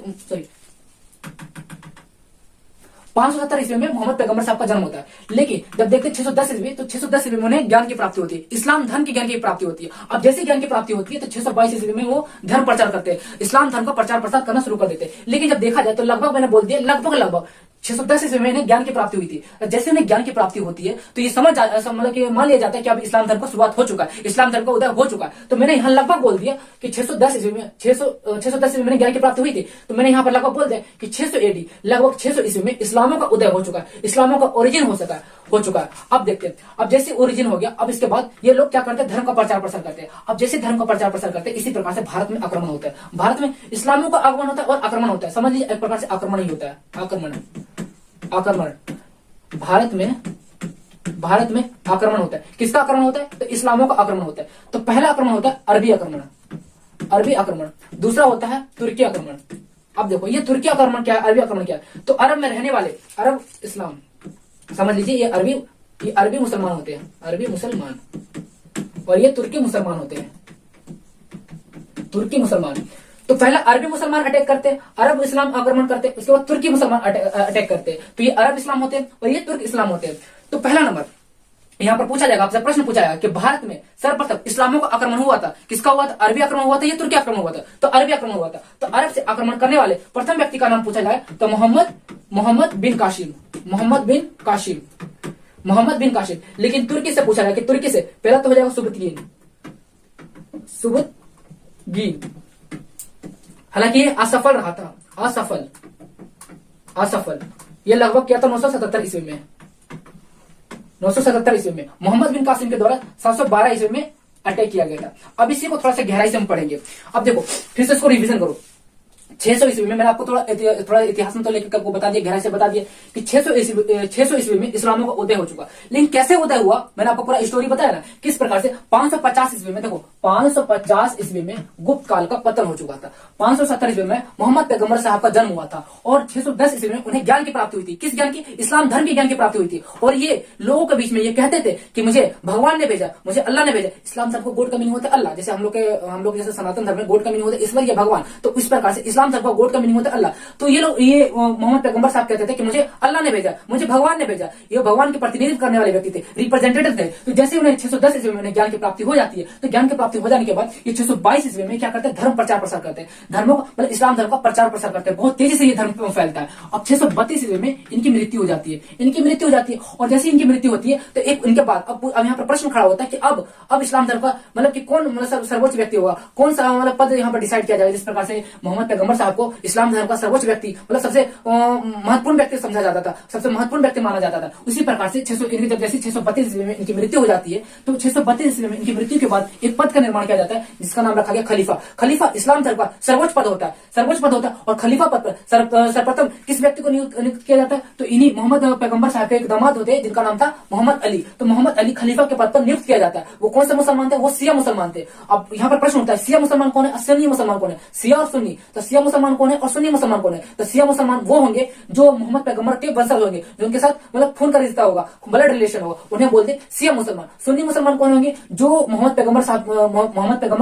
570 ईस्वी में मोहम्मद पैगंबर साहब का जन्म होता है। लेकिन जब देखते 610 ईस्वी, तो 610 ईस्वी में उन्हें ज्ञान की प्राप्ति होती है, इस्लाम धर्म की ज्ञान की प्राप्ति होती है। अब जैसे ज्ञान की प्राप्ति होती है तो 622 ईस्वी में वो धर्म प्रचार करते हैं, इस्लाम धर्म का प्रचार प्रसार करना शुरू कर देते हैं। लेकिन जब देखा जाए तो लगभग मैंने बोल दिया लगभग 610 ईस्वी में इन्हें ज्ञान की प्राप्ति हुई थी। जैसे उन्हें ज्ञान की प्राप्ति होती है तो ये मतलब कि मान लिया जाता है कि अब इस्लाम धर्म का शुरुआत हो चुका है, इस्लाम धर्म का उदय हो चुका है। तो मैंने यहाँ लगभग बोल दिया कि 610 ईस्वी में 610 ईस्वी में ज्ञान की प्राप्ति हुई थी, तो मैंने यहाँ पर लगभग बोल दिया कि 600 AD लगभग 600 ईस्वी में इस्लामों का उदय हो चुका है, इस्लामों का ओरिजिन हो चुका है। अब देखते हैं, अब जैसे ओरिजिन हो गया, अब इसके बाद ये लोग क्या करते हैं? धर्म का प्रचार प्रसार करते हैं। अब जैसे धर्म का प्रचार प्रसार करते हैं, इसी प्रकार से भारत में आक्रमण होता है। भारत में इस्लामों का आगमन होता है और आक्रमण होता है। समझ लीजिए एक प्रकार से आक्रमण ही होता है। आक्रमण भारत में आक्रमण होता है। किसका आक्रमण होता है? तो इस्लामों का आक्रमण होता है। तो पहला आक्रमण होता है अरबी आक्रमण। दूसरा होता है तुर्की आक्रमण। अब देखो ये तुर्की आक्रमण क्या है, अरबी आक्रमण क्या है? तो अरब में रहने वाले अरब इस्लाम, समझ लीजिए ये अरबी मुसलमान होते हैं, अरबी मुसलमान, और ये तुर्की मुसलमान होते हैं, तुर्की मुसलमान। तो पहला अरबी मुसलमान अटैक करते हैं, अरब इस्लाम आक्रमण करते हैं, उसके बाद तुर्की मुसलमान अटैक करते हैं। तो ये अरब इस्लाम होते हैं और ये तुर्क इस्लाम होते हैं। तो पहला नंबर यहाँ पर पूछा जाएगा, आपसे प्रश्न पूछा जाएगा कि भारत में सर्वप्रथम इस्लामों का आक्रमण हुआ था, किसका हुआ था? अरबी आक्रमण हुआ था, ये तुर्की आक्रमण हुआ था? तो अरबी आक्रमण हुआ था। तो अरब से आक्रमण करने वाले प्रथम व्यक्ति का नाम पूछा जाए तो मोहम्मद बिन कासिम। लेकिन तुर्की से पूछा जाए कि तुर्की से पहला तो हो जाएगा सुबुतगीन। हालांकि ये असफल रहा था, असफल। ये लगभग क्या था? 977 ईस्वी में, 977 ईस्वी में मोहम्मद बिन कासिम के द्वारा 712 ईस्वी में अटैक किया गया था। अब इसी को थोड़ा सा गहराई से हम पढ़ेंगे। अब देखो फिर से इसको रिवीजन करो। 600 ईस्वी में मैंने आपको थोड़ा इतिहास में तो लेकर आपको बता दिया, गहराई से बता दिया कि 600 ईस्वी में इस्लामों का उदय हो चुका। लेकिन कैसे उदय हुआ मैंने आपको पूरा स्टोरी बताया ना, किस प्रकार से 550 ईस्वी में, देखो 550 ईस्वी में गुप्त काल का पतन हो चुका था। 570 ईस्वी में मोहम्मद पैगंबर साहब का जन्म हुआ था और 610 ईस्वी में उन्हें ज्ञान की प्राप्ति हुई थी। किस ज्ञान की? इस्लाम धर्म की ज्ञान की प्राप्ति हुई थी। और ये लोगों के बीच में ये कहते थे कि मुझे भगवान ने भेजा, मुझे अल्लाह ने भेजा। इस्लाम धर्म को गॉड का मीनिंग होता है अल्लाह, जैसे हम लोग जैसे सनातन धर्म में गॉड का मीनिंग होता है ईश्वर या भगवान। तो इस प्रकार से इस्लाम धर्म का गॉड का मीनिंग होता है अल्लाह। तो ये लोग मोहम्मद पैगंबर साहब कहते थे कि मुझे अल्लाह ने भेजा, मुझे भगवान ने भेजा। ये भगवान के प्रतिनिधित्व करने वाले व्यक्ति थे, रिप्रेजेंटेटिव थे। तो जैसे उन्हें 610 ईस्वी में ज्ञान की प्राप्ति हो जाती है, तो ज्ञान की प्राप्ति हो जाने के बाद ये 622 ईस्वी में क्या करते हैं? धर्म प्रचार प्रसार करते हैं, धर्मों मतलब इस्लाम धर्म का प्रचार प्रसार करते हैं। बहुत तेजी से ये धर्म फैलता है। अब 632 ईस्वी में इनकी मृत्यु हो जाती है, और जैसे इनकी मृत्यु होती है तो एक इनके बाद अब यहाँ पर प्रश्न खड़ा होता है कि अब इस्लाम धर्म का मतलब कि कौन मतलब सर्वोच्च व्यक्ति होगा, कौन सा मतलब पद यहाँ पर डिसाइड किया जाएगा। जिस प्रकार से मोहम्मद पैगंबर साहब को इस्लाम धर्म का सर्वोच्च व्यक्ति मतलब सबसे महत्वपूर्ण व्यक्ति समझा जाता था, सबसे महत्वपूर्ण व्यक्ति माना जाता था। उसी प्रकार से जब जैसे 632 ईस्वी में इनकी मृत्यु हो जाती है, तो 632 ईस्वी में इनकी मृत्यु के बाद एक पद का निर्माण किया जाता है जिसका नाम रखा गया खलीफा। खलीफा इस्लाम धर्म का सर्वोच्च पद होता है। और खलीफा पद पर सर्वप्रथम किस व्यक्ति को नियुक्त किया जाता है? तो इन्हीं मोहम्मद पैगंबर साहब के एक दामाद होते हैं जिनका नाम था मोहम्मद अली। तो मोहम्मद अली खलीफा के पद पर नियुक्त किया जाता है। वो कौन से मुसलमान थे? वो सिया मुसलमान थे। अब यहाँ पर प्रश्न उठता है सिया मुसलमान कौन है, सुन्नी मुसलमान कौन है? सिया और सुन्नी। तो सिया मुसलमान कौन है और सुन्नी मुसलमान कौन है? तो सिया मुसलमान वो होंगे जो मोहम्मद पैगंबर के वंशज होंगे, जो उनके साथ मतलब खून का रिश्ता होगा, ब्लड रिलेशन होगा, उन्हें बोलते सिया मुसलमान। सुन्नी मुसलमान कौन होंगे? जो मोहम्मद पैगंबर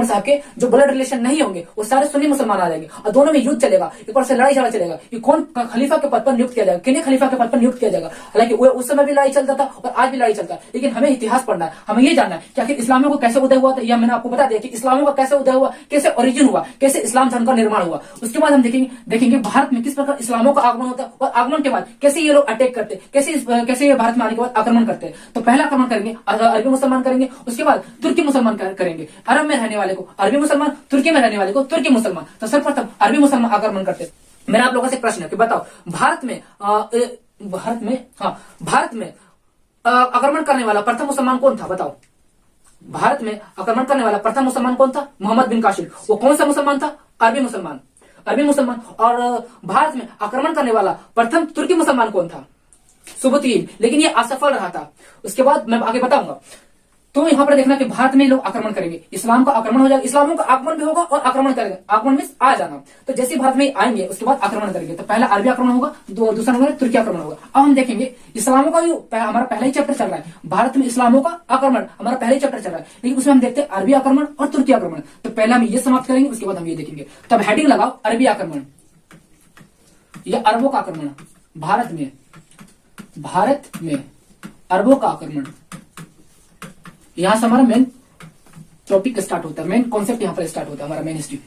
साहब के जो ब्लड रिलेशन नहीं होंगे, वो सारे सुन्नी मुसलमान आ जाएंगे और दोनों में युद्ध चलेगा, एक बार से लड़ाई झगड़ा चलेगा कि कौन खलीफा के पद पर नियुक्त किया जाएगा, किन्हें खलीफा के पद पर नियुक्त किया जाएगा। हालांकि उस समय भी लड़ाई चलता था और आज भी लड़ाई चलता है, लेकिन हमें इतिहास पढ़ना है, हमें ये जानना है कि आखिर इस्लामियों को कैसे उदय हुआ था। यह मैंने आपको बता दिया कि इस्लामियों का कैसे उदय हुआ, कैसे ओरिजिन हुआ, कैसे इस्लाम धर्म का निर्माण हुआ। उसके बाद हम देखेंगे भारत में किस प्रकार इस्लामों का आगमन होता है और आगमन के बाद कैसे ये लोग अटैक करते, कैसे ये भारत में आने के बाद आक्रमण करते हैं। तो पहला आक्रमण करेंगे अरबी मुसलमान करेंगे, उसके बाद तुर्की मुसलमान करेंगे। अरब में रहने वाले को अरबी मुसलमान, तुर्की में रहने वाले को तुर्की मुसलमान। तो सर्वप्रथम अरबी मुसलमान आक्रमण करते। मेरा आप लोगों से प्रश्न है कि बताओ भारत में आक्रमण करने वाला प्रथम मुसलमान कौन था? बताओ भारत में आक्रमण करने वाला प्रथम मुसलमान कौन था? मोहम्मद बिन कासिम। वो कौन सा मुसलमान था? अरबी मुसलमान। और भारत में आक्रमण करने वाला प्रथम तुर्की मुसलमान कौन था? सुबुतगीन। लेकिन ये असफल रहा था। उसके बाद मैं आगे बताऊंगा। तो यहाँ पर देखना कि भारत में लोग आक्रमण करेंगे, इस्लाम का आक्रमण हो जाएगा, इस्लामों का आगमन भी होगा और आक्रमण करेंगे। आगमन में आ जाना, तो जैसे भारत में आएंगे उसके बाद आक्रमण करेंगे। तो पहला अरबी आक्रमण होगा, दूसरा नंबर तुर्की आक्रमण होगा। अब हम देखेंगे इस्लामों का जो हमारा पहला ही चैप्टर चल रहा है, भारत में इस्लामों का आक्रमण हमारा पहला ही चैप्टर चल रहा है, लेकिन उसमें हम देखते हैं अरबी आक्रमण और तुर्की आक्रमण। तो पहले हम ये समाप्त करेंगे, उसके बाद हम ये देखेंगे। तब हेडिंग लगाओ अरबी आक्रमण या अरबों का आक्रमण भारत में अरबों का आक्रमण। यहां से हमारा मेन टॉपिक स्टार्ट होता है, मेन कॉन्सेप्ट यहां पर स्टार्ट होता है हमारा मेन हिस्ट्री।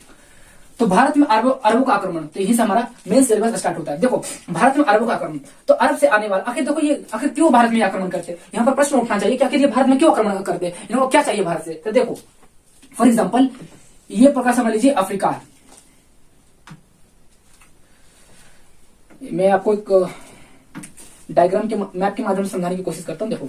तो भारत में अरबों का आक्रमण, तो यहीं से हमारा मेन सिलेबस स्टार्ट होता है। देखो भारत में अरबों का आक्रमण, तो अरब से आने वाला आखिर देखो ये आखिर क्यों भारत में आक्रमण करते हैं, यहाँ पर प्रश्न उठना चाहिए कि आखिर ये भारत में क्यों आक्रमण करते हैं, इनको क्या चाहिए भारत से। तो देखो फॉर एग्जाम्पल ये प्रकार समझ लीजिए अफ्रीका, मैं आपको एक डायग्राम के मैप के माध्यम से समझाने की कोशिश करता हूं। देखो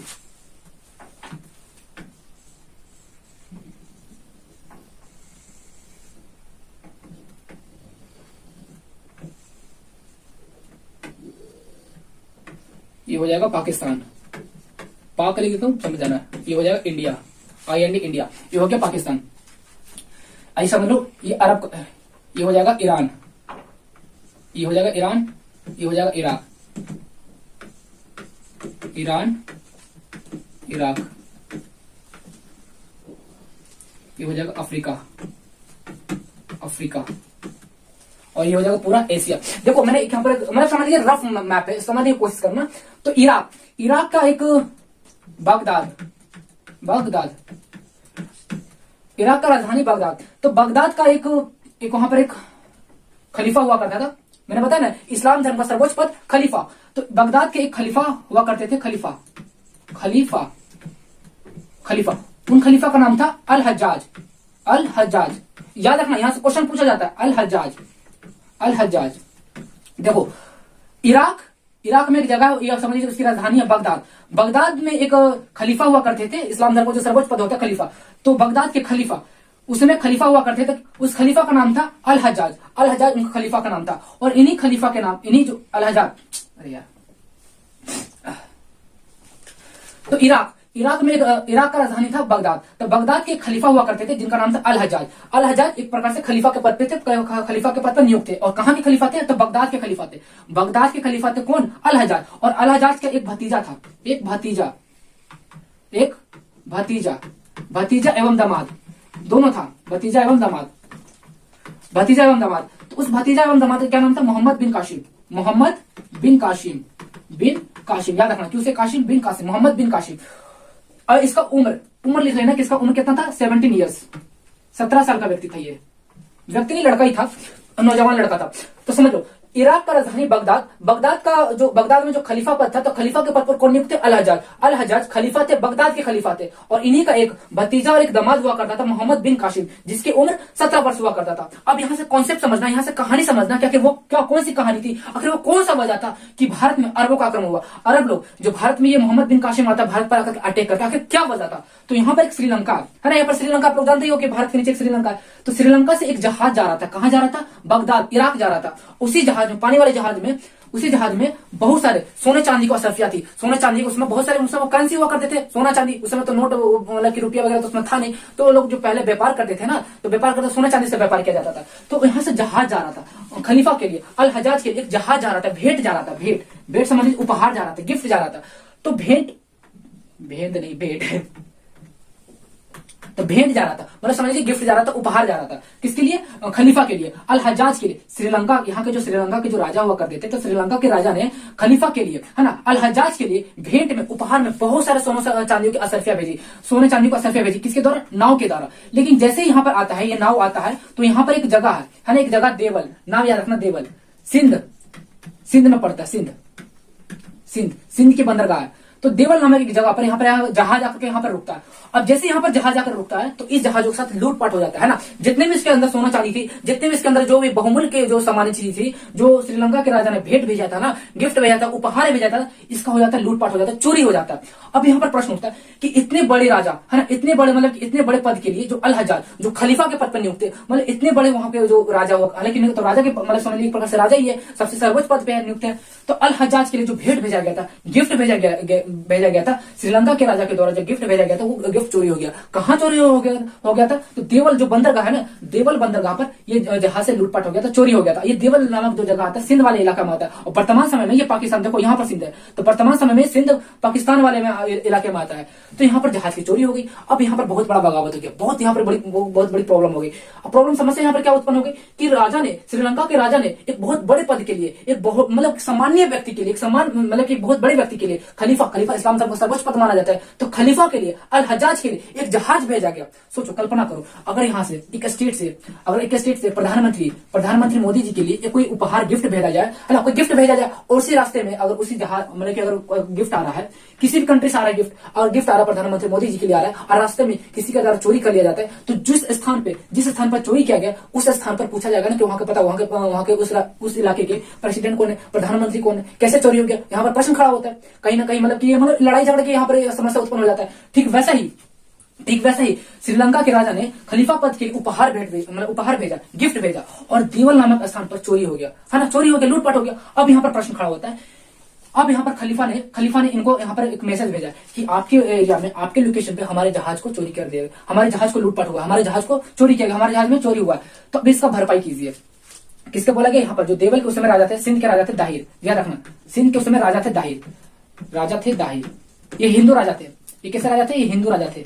ये हो जाएगा पाकिस्तान, पाक लिख देता हूं समझ जाना। ये हो जाएगा इंडिया, IND इंडिया, ये हो गया पाकिस्तान। ऐसा समझ लो ये अरब, ये हो जाएगा ईरान, ये हो जाएगा ईरान, ये हो जाएगा इराक, ईरान इराक, ये हो जाएगा अफ्रीका, और ये हो जाएगा पूरा एशिया। देखो मैंने यहाँ पर मतलब समझ लीजिए रफ मैप है, समझने की कोशिश करना। तो इराक का एक बगदाद, इराक का राजधानी बगदाद। तो बगदाद का एक वहां पर एक खलीफा हुआ करता था, मैंने बताया ना इस्लाम धर्म का सर्वोच्च पद खलीफा। तो बगदाद के एक खलीफा हुआ करते थे, खलीफा। उन खलीफा का नाम था अल हज्जाज। याद रखना यहां से क्वेश्चन पूछा जाता है, अल हज्जाज। देखो इराक में एक जगह यह समझ लीजिए उसकी राजधानी है बगदाद में एक खलीफा हुआ करते थे, इस्लाम धर्म का जो सर्वोच्च पद होता है खलीफा। तो बगदाद के खलीफा, उसमें खलीफा हुआ करते थे, उस खलीफा का नाम था अल हज्जाज उनका खलीफा का नाम था। और इन्हीं खलीफा के नाम, इन्हीं जो अल हज्जाज, अरे यार, तो इराक में इराक का राजधानी था बगदाद। तो बगदाद के खलीफा हुआ करते थे जिनका नाम था अल हज्जाज एक प्रकार से खलीफा के पद पे थे, खलीफा के पद पर नियुक्त थे। और कहां के खलीफा थे, तो बगदाद के खलीफा थे। कौन, अल हज्जाज। और अल हज्जाज का एक भतीजा था, भतीजा एवं दामाद दोनों था, भतीजा एवं दामाद। तो उस भतीजा एवं दामाद का क्या नाम था, मोहम्मद बिन कासिम। याद रखना क्यों से कासिम बिन कासिम, मोहम्मद बिन कासिम। और इसका उम्र लिख लेना कि इसका उम्र कितना था, 17 ईयर्स, 17 साल का व्यक्ति था। ये व्यक्ति नहीं, लड़का ही था, नौजवान लड़का था। तो समझ लो इराक का राजधानी बगदाद में जो खलीफा पद था, तो खलीफा के पद पर कौन नियुक्त थे, अल हज्जाज खलीफा थे, बगदाद के खलीफा थे। और इन्हीं का एक भतीजा और एक दामाद हुआ करता था, मोहम्मद बिन कासिम, जिसकी उम्र 17 वर्ष हुआ करता था। अब यहाँ से कॉन्सेप्ट समझना, यहाँ से कहानी समझना कि वो कौन सी कहानी थी, आखिर वो कौन सा वजह था कि भारत में अरबों का आक्रमण हुआ। अरब लोग जो भारत में ये मोहम्मद बिन कासिम आता भारत पर आकर अटैक करता, आखिर क्या वजह था। तो यहाँ पर एक श्रीलंका है ना, यहाँ पर श्रीलंका आप लोग जानते ही हो कि भारत के नीचे श्रीलंका है। तो श्रीलंका से एक जहाज जा रहा था, कहां जा रहा था, बगदाद इराक जा रहा था। उसी जहाज में, पानी वाले जहाज में, उसी जहाज में बहुत सारे सोने चांदी को असरफिया थी। सोने चांदी को उसमें बहुत सारे करेंसी हुआ करते थे, सोना चांदी। उस समय तो नोट मतलब कि रुपया वगैरह तो उसमें था नहीं, तो लोग जो पहले व्यापार करते थे ना, तो व्यापार करते सोने चांदी से व्यापार किया जाता था। तो यहाँ से जहाज जा रहा था खलीफा के लिए, अल हज्जाज के लिए एक जहाज जा रहा था, भेंट जा रहा था, भेंट समझ लीजिए उपहार जा रहा था, गिफ्ट जा रहा था। तो भेंट जा रहा था, मतलब समझ लीजिए गिफ्ट जा रहा था, उपहार जा रहा था। किसके लिए, खलीफा के लिए, अल हज्जाज के लिए। श्रीलंका, यहाँ के श्रीलंका के जो राजा हुआ करते थे, तो श्रीलंका के राजा ने खलीफा के लिए, है ना, अल हज्जाज के लिए भेंट में, उपहार में बहुत सारे सोने चांदी की असरफिया भेजी, सोने चांदी को असरफिया भेजी। किसके द्वारा, नाव के द्वारा। लेकिन जैसे यहाँ पर आता है, ये नाव आता है, तो यहाँ पर एक जगह है ना, एक जगह देवल, नाम याद रखना, देवल, सिंध में पड़ता है, सिंध की बंदरगाह है। तो देवल नामक एक जगह पर यहाँ पर जहाज आकर के यहाँ पर रुकता है। अब जैसे यहाँ पर जहाज आकर रुकता है, तो इस जहाजों के साथ लूटपाट हो जाता है ना। जितने भी इसके अंदर सोना चांदी थी, जितने भी इसके अंदर जो भी बहुमूल्य के जो सामान्य चीज थी, जो श्रीलंका के राजा ने भेंट भेजा था ना, गिफ्ट भेजा था, उपहार भेजा था, इसका हो जाता है लूटपाट हो जाता है, चोरी हो जाता है। अब यहाँ पर प्रश्न उठता है कि इतने बड़े राजा, है ना, इतने बड़े मतलब इतने बड़े पद के लिए जो अल हज्जाज, जो खलीफा के पद पर नियुक्त थे, मतलब इतने बड़े वहां पे जो राजा हुआ, हालांकि तो राजा के मतलब समझ लीजिए एक प्रकार से राजा ही है, सबसे सर्वोच्च पद पे नियुक्त है। तो अल हज्जाज के लिए जो भेंट भेजा गया था, गिफ्ट भेजा भेजा गया था, श्रीलंका के राजा के द्वारा जो गिफ्ट भेजा गया था वो गिफ्ट चोरी हो गया। कहाँ चोरी हो गया था? तो देवल जो बंदरगाह है ना, देवल बंदरगाह पर ये जहाज से लूटपाट हो गया था, चोरी हो गया था। ये देवल नामक जो जगह आता है सिंध वाले इलाका में आता है, और वर्तमान समय में ये पाकिस्तान, देखो यहाँ पर सिंध है, तो वर्तमान समय में सिंध पाकिस्तान वाले में इलाके में आता है। तो यहाँ पर जहाज की चोरी हो गई। अब यहाँ पर बहुत बड़ा बगावत हो गया, बहुत यहाँ पर बहुत बड़ी प्रॉब्लम हो गई। अब प्रॉब्लम समस्या यहाँ पर क्या उत्पन्न हो गई कि राजा ने, श्रीलंका के राजा ने एक बहुत बड़े पद के लिए, एक बहुत मतलब सामान्य व्यक्ति के लिए, एक समान मतलब कि बहुत बड़े व्यक्ति के लिए, खलीफा इस्लाम धर्म का सर्वोच्च पद माना जाता है, तो खलीफा के लिए, अल हज्जाज के लिए एक जहाज भेजा गया। सोचो, कल्पना करो, अगर यहाँ से एक स्टेट से प्रधानमंत्री मोदी जी के लिए कोई उपहार गिफ्ट भेजा जाए, है ना, कोई गिफ्ट भेजा जाए, और उसी रास्ते में अगर उसी जहाज मतलब कि अगर गिफ्ट आ रहा है, किसी भी कंट्री से आ रहा है गिफ्ट, और गिफ्ट आ रहा है प्रधानमंत्री मोदी जी के लिए आ रहा है, और रास्ते में किसी का द्वारा चोरी कर लिया जाता है, तो जिस स्थान पर चोरी किया गया उस स्थान पर पूछा जाएगा ना कि वहां के उस इलाके के प्रेसिडेंट कौन है, प्रधानमंत्री कौन है, कैसे चोरी हो गया। यहाँ पर प्रश्न खड़ा होता है कहीं ना कहीं, मतलब कि लड़ाई झगड़े की यहाँ पर समस्या उत्पन्न हो जाता है। ठीक वैसा ही श्रीलंका के राजा ने खलीफा पद के लिए उपहार भेजा, गिफ्ट भेजा, और देवल नामक स्थान पर चोरी हो गया, है ना, चोरी हो गया, लूटपाट हो गया। अब यहाँ पर प्रश्न खड़ा होता है, अब यहाँ पर खलीफा ने इनको यहाँ पर एक मैसेज भेजा कि आपके एरिया में, आपके लोकेशन पे हमारे जहाज को चोरी कर दिया, हमारे जहाज को लूटपाट हुआ, हमारे जहाज को चोरी किया गया, हमारे जहाज में चोरी हुआ, तो अब इसका भरपाई कीजिए। किसके बोला गया? यहाँ पर जो देवल के उस समय राजा थे, सिंध के राजा थे दाहिर, याद रखना, सिंध के उस समय राजा थे दाहिर, ये हिंदू राजा थे। ये कैसे राजा थे? ये हिंदू राजा थे,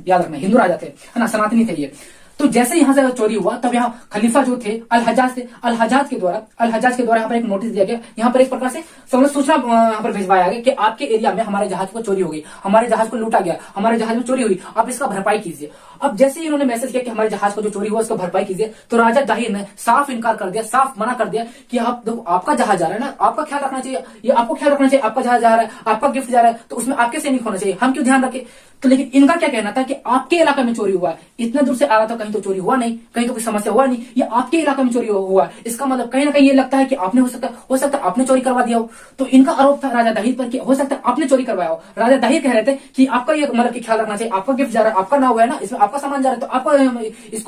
याद रखना, हिंदू राजा थे, है ना, सनातनी थे ये। तो जैसे यहाँ से चोरी हुआ, तब यहाँ खलीफा जो थे अल हज्जाज के द्वारा यहाँ पर एक नोटिस दिया गया, यहाँ पर एक प्रकार से सूचना यहाँ पर भिजवाया गया कि आपके एरिया में हमारे जहाज को चोरी हो गई, हमारे जहाज को लूटा गया, हमारे जहाज में चोरी हुई, आप इसका भरपाई कीजिए। अब जैसे ही इन्होंने मैसेज किया कि हमारे जहाज को जो चोरी हुआ उसका भरपाई कीजिए, तो राजा दाहिर ने साफ इनकार कर दिया, साफ मना कर दिया कि आप देखो, आपका जहाज जा रहा है ना, आपका ख्याल रखना चाहिए, ये आपको ख्याल रखना चाहिए, आपका जहाज जा रहा है, आपका गिफ्ट जा रहा है, तो उसमें आपके सैनिक होना चाहिए, हम क्यों ध्यान रखें। तो लेकिन इनका क्या कहना था कि आपके इलाके में चोरी हुआ है, इतना दूर से आ रहा था, कहीं तो चोरी हुआ नहीं, कहीं तो कोई समस्या हुआ नहीं, ये आपके इलाके में चोरी हुआ है, इसका मतलब कहीं ना कहीं ये लगता है कि आपने हो सकता है आपने चोरी करवा दिया हो। तो इनका आरोप था राजा दाहिर पर कि हो सकता है आपने चोरी करवाया हो। राजा दाहिर कह रहे थे कि आपका ये मतलब कि ख्याल रखना चाहिए, आपका गिफ्ट जा रहा है, आपका नाम है ना, इसमें आपका सामान जा रहा है, तो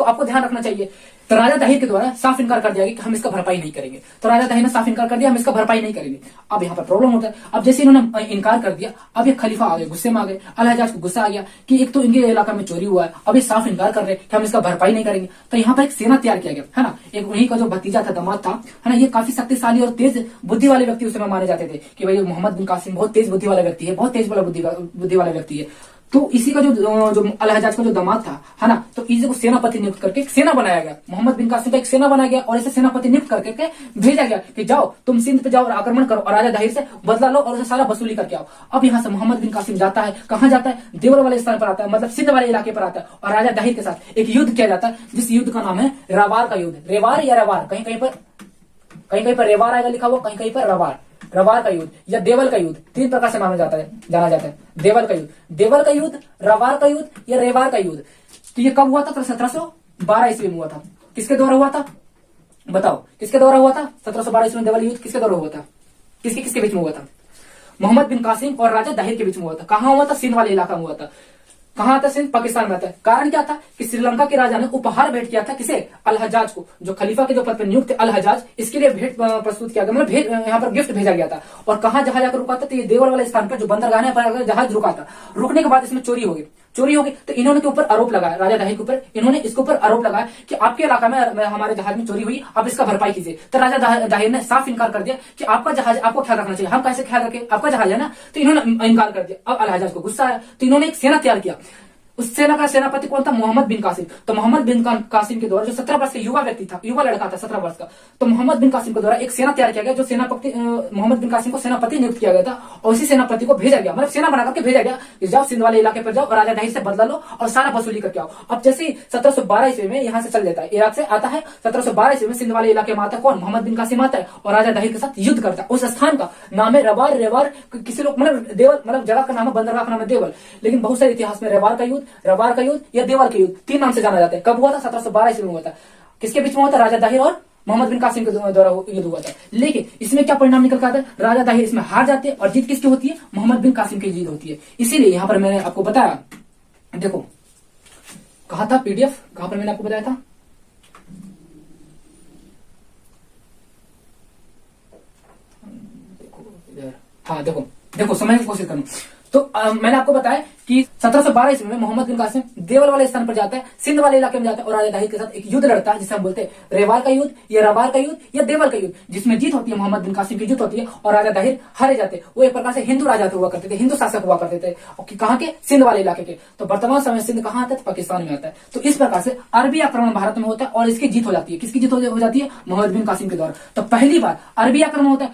आपको ध्यान रखना चाहिए। तो राजा दाहिर के द्वारा साफ इनकार कर दिया कि हम इसका भरपाई नहीं करेंगे। तो राजा दाहिर ने साफ इनकार कर दिया, हम इसका भरपाई नहीं करेंगे। अब यहाँ पर प्रॉब्लम होता है, अब जैसे इन्होंने इनकार कर दिया, अब ये खलीफा आ गए, गुस्से में आ गए, अल हज्जाज को गुस्सा आ गया कि एक तो इनके इलाका में चोरी हुआ है, अब ये साफ इनकार कर रहे कि हम इसका भरपाई नहीं करेंगे। तो यहाँ पर एक सेना तैयार किया गया, है ना, एक उन्हीं का जो भतीजा था, दामाद था, है ना, ये काफी शक्तिशाली और तेज बुद्धि वाले व्यक्ति उस समय माने जाते थे कि भाई मोहम्मद बिन कासिम बहुत तेज बुद्धि वाला व्यक्ति है, बहुत तेज वाला बुद्धि वाला व्यक्ति है। तो इसी का जो अल हज्जाज का जो दामाद था, है ना, तो इसी को सेनापति नियुक्त करके एक सेना बनाया गया, मोहम्मद बिन कासिम का एक सेना बनाया गया, और इसे सेनापति नियुक्त करके भेजा गया कि जाओ तुम सिंध पे जाओ और आक्रमण करो और राजा दाहिर से बदला लो और उसे सारा वसूली करके आओ। अब यहाँ से मोहम्मद बिन कासिम जाता है, कहाँ जाता है? देवर वाले स्थान पर आता है, मतलब सिंध वाले इलाके पर आता है, और राजा दाहिर के साथ एक युद्ध किया जाता है, जिस युद्ध का नाम है रवार का युद्ध। रेवार या रवार, कहीं कहीं पर रेवार आएगा लिखा हुआ, कहीं कहीं पर रवार का युद्ध या देवल का युद्ध, तीन प्रकार से जाना जाता है। देवल का युद्ध, रवार का युद्ध या रेवार का युद्ध। तो ये कब हुआ था? 1712 ईस्वी में हुआ था। किसके द्वारा हुआ था? बताओ, किसके द्वारा हुआ था? 1712 ईस्वी में देवल युद्ध किसके द्वारा हुआ था? किसके बीच में हुआ था? मोहम्मद बिन कासिम और राजा दाहिर के बीच में हुआ था। कहां हुआ था? सिंध वाले इलाका में हुआ था। कहां आता? सिंध, पाकिस्तान में आता है। कारण क्या था कि श्रीलंका के राजा ने उपहार भेंट किया था, किसे? अल हज्जाज को, जो खलीफा के जो पद पर नियुक्त थे अल हज्जाज, इसके लिए भेंट प्रस्तुत किया गया, मतलब भेंट यहाँ पर गिफ्ट भेजा गया था। और कहां जहाज आकर रुका था? तो ये देवल वाले स्थान पर जो बंदरगाह पर जहाज रुका था। रुकने के बाद इसमें चोरी हो गई, तो इन्होंने के ऊपर आरोप लगाया, राजा दाहिर के ऊपर इन्होंने इसके ऊपर आरोप लगाया कि आपके इलाका में हमारे जहाज में चोरी हुई, आप इसका भरपाई कीजिए। तो राजा दाहिर ने साफ इनकार कर दिया कि आपका जहाज आपको ख्याल रखना चाहिए, हम कैसे ख्याल रखें, आपका जहाज है ना। तो इन्होंने इनकार कर दिया। अब अल हज्जाज को गुस्सा आया, तो इन्होंने एक सेना तैयार किया। उस सेना का सेनापति कौन था? मोहम्मद बिन कासिम। तो मोहम्मद बिन कासिम के द्वारा, जो 17 वर्ष का युवा व्यक्ति था, युवा लड़का था 17 वर्ष का, तो मोहम्मद बिन कासिम के द्वारा एक सेना तैयार किया गया, जो सेनापति मोहम्मद बिन कासिम को सेनापति नियुक्त किया गया था, और उसी सेनापति को भेजा गया, मतलब सेना बना करके भेजा गया कि जाओ सिंध वाले इलाके पर जाओ और राजा दाहिर से बदला लो और सारा वसूली करके आओ। अब जैसे 1712 ईस्वी में यहाँ से चल जाता है, इराक से आता है, 1712 ईस्वी में सिंध वाले इलाके में आता है कौन? मोहम्मद बिन कासिम आता है और राजा दाहिर के साथ युद्ध करता है। उस स्थान का नाम है रवार। रेवार किसी लोग मतलब देवल, मतलब जगह का नाम है, बंदरगाह का नाम है देवल, लेकिन बहुत सारे इतिहास में रेवार का युद्ध, रवार का युद्ध या देवल के युद्ध, तीन नाम से जाना जाता है। कब हुआ था? 1712 ईस्वी में हुआ था। किसके बीच में हुआ था? राजा दाहिर और मोहम्मद बिन कासिम के द्वारा युद्ध हुआ था। लेकिन इसमें क्या परिणाम निकल कर आता है? राजा दाहिर इसमें हार जाते हैं और जीत किसकी होती है? मोहम्मद बिन कासिम की जीत होती है। इसीलिए यहां पर मैंने आपको बताया, देखो कहा था पीडीएफ, कहां पर मैंने आपको बताया था? देखो इधर, हाँ देखो देखो समझने की कोशिश करूं तो मैंने आपको बताया कि 1712 ईस्वी में मोहम्मद बिन कासिम देवल वाले स्थान पर जाता है, सिंध वाले इलाके में जाता है और राजा दाहिर के साथ एक युद्ध लड़ता है जिसे हम बोलते हैं रेवार का युद्ध या रबार का युद्ध या देवल का युद्ध, जिसमें जीत होती है मोहम्मद बिन कासिम की जीत होती है और राजा दाहिर हारे जाते हैं। वो एक प्रकार से हिंदू राजा हुआ करते थे, हिंदू शासक हुआ करते थे, कहाँ के, सिंध वाले इलाके के। तो वर्तमान समय सिंध कहाँ आता है, पाकिस्तान में आता है। तो इस प्रकार से अरबी आक्रमण भारत में होता है और इसकी जीत हो जाती है। किसकी जीत हो जाती है, मोहम्मद बिन कासिम के द्वारा। तो पहली बार अरबी आक्रमण होता है।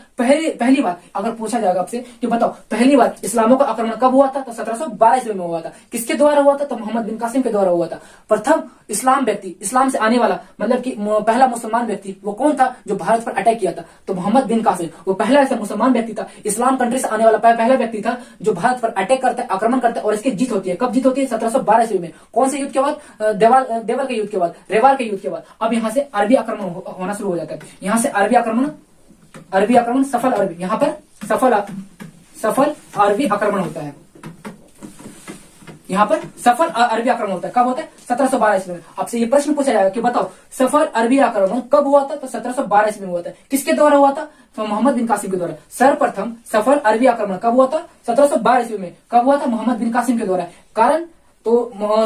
पहली बार अगर पूछा जाएगा आपसे कि बताओ पहली बार इस्लामों का आक्रमण कब हुआ था, तो 1712 ईस्वी में हुआ था। किसके द्वारा हुआ था, तो मोहम्मद बिन कासिम के द्वारा हुआ था। प्रथम इस्लाम व्यक्ति, इस्लाम से आने वाला मतलब कि पहला मुसलमान व्यक्ति वो कौन था जो भारत पर अटैक किया था, तो मोहम्मद बिन कासिम वो पहला ऐसा मुसलमान व्यक्ति था, इस्लाम कंट्री से आने वाला पहला व्यक्ति था जो भारत पर अटैक करता है, आक्रमण करता है और इसकी जीत होती है। कब जीत होती है, 1712 ईस्वी में। कौन से युद्ध के बाद, देवल के युद्ध के बाद, रेवार के युद्ध के बाद। अब यहाँ से अरबी आक्रमण होना शुरू हो जाता है। यहाँ से अरबी आक्रमण सफल अरबी, यहाँ पर सफल अरबी आक्रमण होता है। यहाँ पर सफल अरबी आक्रमण होता है। कब होता है, 1712 ईस्वी में। आपसे ये प्रश्न पूछा जाएगा कि बताओ सफल अरबी आक्रमण कब हुआ था, तो 1712 ईस्वी में हुआ था। किसके द्वारा हुआ था, तो मोहम्मद बिन कासिम के द्वारा। सर्वप्रथम सफल अरबी आक्रमण कब हुआ था, 1712 ईस्वी में। कब हुआ था, मोहम्मद बिन कासिम के द्वारा। कारण तो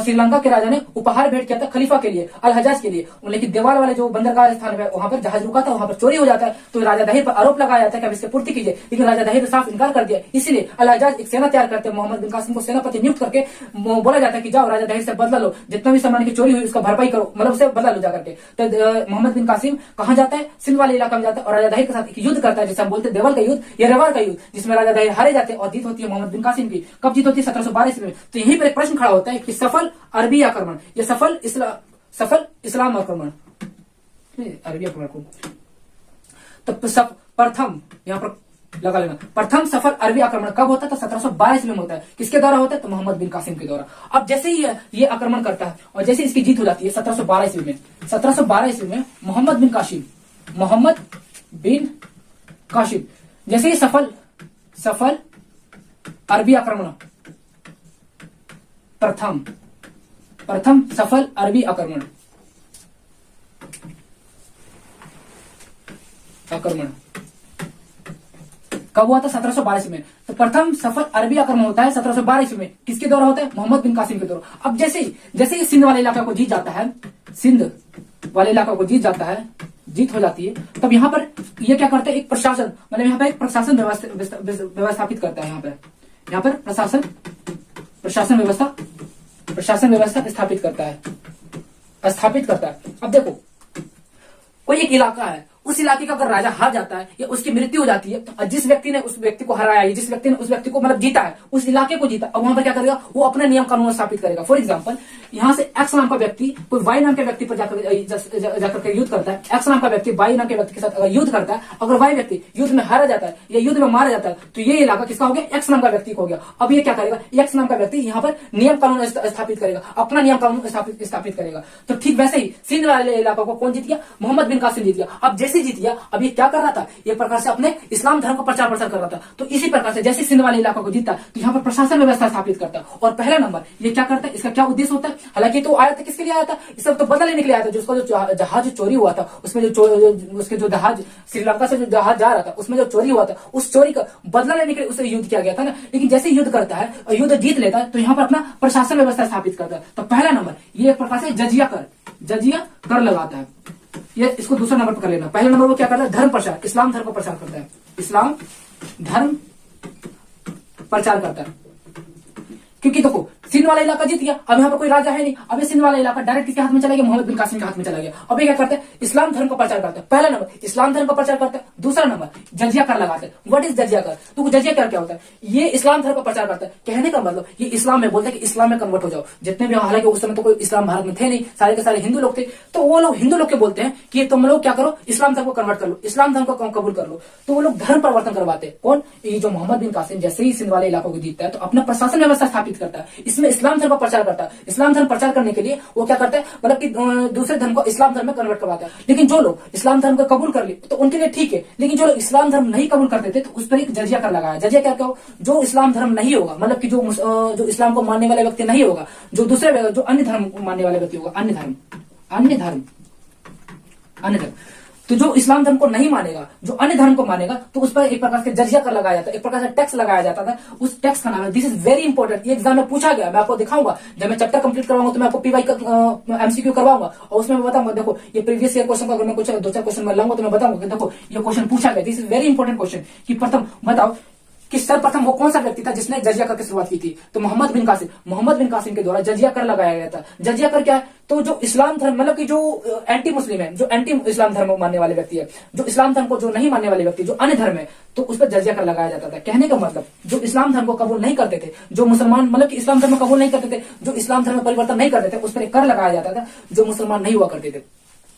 श्रीलंका के राजा ने उपहार भेंट किया था खलीफा के लिए, अल हजाज के लिए, लेकिन देवाल वाले जो बंदरगाह स्थान है वहां पर जहाज रुका था, वहां पर चोरी हो जाता है। तो राजा दाहिर पर आरोप लगाया जाता है कि अब इसकी पूर्ति कीजिए, लेकिन राजा दाहिर ने साफ इनकार कर दिया। इसलिए अल हजाज एक सेना तैयार करते हैं, मोहम्मद बिन कासिम को सेनापति नियुक्त करके बोला जाता है कि जाओ राजा दाहिर से बदला लो, जितना भी सामान की चोरी हुई उसका भरपाई करो, मतलब उसे बदला लो जाकर के। तो मोहम्मद बिन कासिम कहाँ जाता है, सिंध वाले इलाका में जाता है और राजा दाहिर के साथ एक युद्ध करता है जिसे हम बोलते हैं देवल का युद्ध या रेवार का युद्ध, जिसमें राजा दाहिर हारे जाते हैं और जीत होती है मोहम्मद बिन कासिम की। कब जीत होती है, 1712 ईस्वी में। तो यहीं पर एक प्रश्न खड़ा होता है कि सफल अरबी आक्रमण या सफल इस्लाम आक्रमण, अरबी आक्रमण को तो प्रथम यहां पर लगा लेना, प्रथम सफल अरबी आक्रमण कब होता है, तो 1712 ईस्वी में होता है। किसके द्वारा होता है, तो मोहम्मद बिन कासिम के द्वारा। अब जैसे ही ये आक्रमण करता है और जैसे इसकी जीत हो जाती है 1712 ईस्वी में, 1712 ईस्वी में मोहम्मद बिन कासिम जैसे ही सफल अरबी आक्रमण, प्रथम सफल अरबी आक्रमण कब हुआ था, 1712 ईस्वी में। तो प्रथम सफल अरबी आक्रमण होता है 1712 ईस्वी में। किसके द्वारा होता है, मोहम्मद बिन कासिम के द्वारा। अब जैसे ही सिंध वाले इलाका को जीत जाता है, सिंध वाले इलाका को जीत जाता है, जीत हो जाती है, तब यहाँ पर ये क्या करता है, एक प्रशासन मतलब यहाँ पर एक प्रशासन व्यवस्थापित करता है। यहाँ पर प्रशासन व्यवस्था स्थापित करता है। अब देखो कोई एक इलाका है, उस इलाके का अगर राजा हार जाता है या उसकी मृत्यु हो जाती है, तो जिस व्यक्ति ने उस व्यक्ति को हराया, जिस व्यक्ति ने उस व्यक्ति को मतलब जीता है, उस इलाके को जीता, अब वहां पर क्या करेगा, वो अपने नियम कानून स्थापित करेगा। फॉर एग्जांपल यहाँ से एक्स नाम का व्यक्ति कोई वाई नाम के व्यक्ति पर जाकर के युद्ध करता है, एक्स नाम का व्यक्ति वाई नाम के व्यक्ति के साथ अगर युद्ध करता है, अगर वाई व्यक्ति युद्ध में हारा जाता है या युद्ध में मारा जाता है, तो ये इलाका किसका हो गया, एक्स नाम का व्यक्ति हो गया। अब ये क्या करेगा, एक्स नाम का व्यक्ति यहाँ पर नियम कानून स्थापित करेगा, अपना नियम कानून स्थापित करेगा। तो ठीक वैसे ही सिंध वाले इलाकों को कौन जीत गया, मोहम्मद बिन कासिम जीत गया। अब जैसे जीत गया, अब ये क्या कर रहा था, ये प्रकार से अपने इस्लाम धर्म का प्रचार प्रसार कर रहा था। तो इसी प्रकार से जैसे सिंध वाले इलाकों को जीतता, तो यहाँ पर प्रशासन व्यवस्था स्थापित करता। और पहला नंबर ये क्या करता है, इसका क्या उद्देश्य होता है, हालांकि तो आया था किसके लिए आया था, इस सब तो बदला लेने के लिए आया था। जिसका जो जहाज चोरी हुआ था, उसमें उसके जो जहाज श्रीलंका से जो जहाज जा रहा था, उसमें जो चोरी हुआ था, उस चोरी का बदला लेने के लिए उससे युद्ध किया गया था ना। लेकिन जैसे युद्ध करता है और युद्ध जीत लेता है, तो यहाँ पर अपना प्रशासन व्यवस्था स्थापित करता है। तो पहला नंबर ये एक प्रकार से जजिया कर लगाता है। ये इसको दूसरा नंबर पर कर लेना। पहला नंबर वो क्या करता है, धर्म प्रचार, इस्लाम धर्म का प्रचार करता है, इस्लाम धर्म प्रचार करता है। क्योंकि देखो सिंध वाला इलाका जीत गया, अब यहाँ पर कोई राजा है नहीं, अब ये सिंध वाला इलाका डायरेक्ट किसके हाथ में चला गया, मोहम्मद बिन कासिम के हाथ में चला गया। अब ये क्या करता है, इस्लाम धर्म का प्रचार करता है। पहला नंबर इस्लाम धर्म का प्रचार करता है, दूसरा नंबर जजिया कर लगाता है। व्हाट इज जजिया कर, तो जजिया कर क्या होता है, ये इस्लाम धर्म का प्रचार करता है। कहने का मतलब ये इस्लाम में बोलता है कि इस्लाम में कन्वर्ट हो जाओ। जितने भी, हालांकि उस समय तो कोई इस्लाम भारत में थे नहीं, सारे के सारे हिंदू लोग थे, तो वो लोग हिंदू लोग के बोलते हैं कि तुम लोग क्या करो, इस्लाम धर्म को कन्वर्ट कर लो, इस्लाम धर्म को कबूल कर लो। तो वो लोग धर्म परिवर्तन करवाते हैं। कौन, ये जो मोहम्मद बिन कासिम जैसे ही सिंध वाले इलाकों को जीतता है, तो अपना प्रशासन व्यवस्था स्थापित करता है, इसमें इस्लाम धर्म का प्रचार करता है। इस्लाम धर्म प्रचार करने के लिए वो क्या करता है, मतलब कि दूसरे धर्म को इस्लाम धर्म में कन्वर्ट करवाता है। लेकिन जो लोग इस्लाम धर्म को कबूल कर ले तो उनके लिए ठीक है, लेकिन जो लोग इस्लाम धर्म नहीं कबूल करते थे, तो उस पर एक जजिया कर लगाया। जजिया क्या कहो, जो इस्लाम धर्म नहीं होगा, मतलब कि जो इस्लाम को मानने वाले व्यक्ति नहीं होगा, जो दूसरे जो अन्य धर्म मानने वाले व्यक्ति होगा, अन्य धर्म तो जो इस्लाम धर्म को नहीं मानेगा, जो अन्य धर्म को मानेगा, तो उस पर एक प्रकार से जजिया कर लगाया जाता है, एक प्रकार से टैक्स लगाया जाता था। उस टैक्स का नाम है, दिस इज वेरी इंपॉर्टेंट, ये एग्जाम में पूछा गया, मैं आपको दिखाऊंगा जब मैं चैप्टर कंप्लीट करवाऊंगा तो मैं आपको पीवाई का एमसीक्यू करवाऊंगा और उसमें मैं बताऊंगा, देखो ये प्रीवियस ईयर क्वेश्चन का अगर मैं कुछ 2-4 क्वेश्चन में लाऊंगा तो मैं बताऊंगा कि देखो ये क्वेश्चन पूछा गया, this is very important question कि प्रथम बताओ कि सर्वप्रथम वो कौन सा व्यक्ति था जिसने जजिया कर की शुरुआत की थी, तो मोहम्मद बिन कासिम, मोहम्मद बिन कासिम के द्वारा जजिया कर लगाया गया था। जजिया कर क्या है, तो जो इस्लाम धर्म मतलब कि जो एंटी मुस्लिम है, जो एंटी इस्लाम धर्म मानने वाले व्यक्ति है, जो इस्लाम धर्म को जो नहीं मानने वाले व्यक्ति, जो अन्य धर्म है, तो उस पर जजिया कर लगाया जाता था। कहने का मतलब जो इस्लाम धर्म को कबूल नहीं करते थे, जो मुसलमान मतलब कि इस्लाम धर्म को कबूल नहीं करते थे, जो इस्लाम धर्म में परिवर्तन नहीं करते थे, उस पर एक कर लगाया जाता था। जो मुसलमान नहीं हुआ करते थे,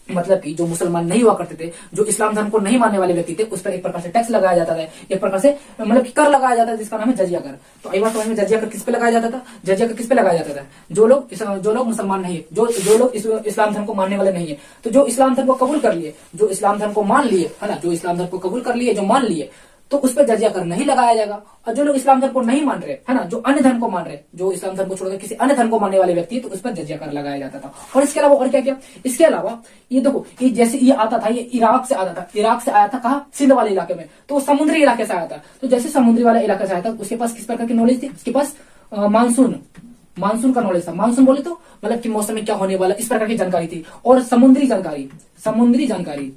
मतलब कि जो मुसलमान नहीं हुआ करते थे, जो इस्लाम धर्म को नहीं मानने वाले व्यक्ति थे, उस पर एक प्रकार से टैक्स लगाया जाता था, एक प्रकार से मतलब कि कर लगाया जाता था, जिसका नाम है जजिया कर। तो आई बात समझ में, जजिया कर किस पे लगाया जाता था? जजिया कर किस पे लगाया जाता था? जो लोग मुसलमान नहीं है, जो लोग इस्लाम धर्म को मानने वाले नहीं है, तो जो इस्लाम धर्म को कबूल कर लिए, जो इस्लाम धर्म को मान लिए, है ना, जो इस्लाम धर्म को कबूल कर लिए, जो मान लिए, तो उस पर जजिया कर नहीं लगाया जाएगा। और जो लोग इस्लाम धर्म को नहीं मान रहे, है ना, जो अन्य धर्म को मान रहे, जो इस्लाम धर्म को छोड़कर किसी अन्य धर्म को मानने वाले व्यक्ति है, तो उस पर जजिया कर लगाया जाता था। और इसके अलावा और क्या क्या, इसके अलावा ये देखो, ये जैसे ये आता था, ये इराक से आता था, इराक से आया था कहा, सिंध वाले इलाके में, तो समुद्री इलाके से आया था। तो जैसे समुद्री वाले इलाके से आया था, उसके पास किस प्रकार की नॉलेज थी? उसके पास मानसून का नॉलेज था। मानसून बोले तो मतलब कि मौसम में क्या होने वाला, इस प्रकार की जानकारी थी। और समुद्री जानकारी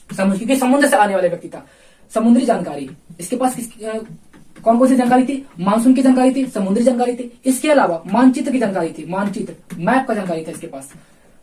क्योंकि समुद्र से आने वाले व्यक्ति था, समुद्री जानकारी इसके पास कौन कौन सी जानकारी थी? मानसून की जानकारी थी, समुद्री जानकारी थी, इसके अलावा मानचित्र की जानकारी थी, मानचित्र मैप का जानकारी था इसके पास।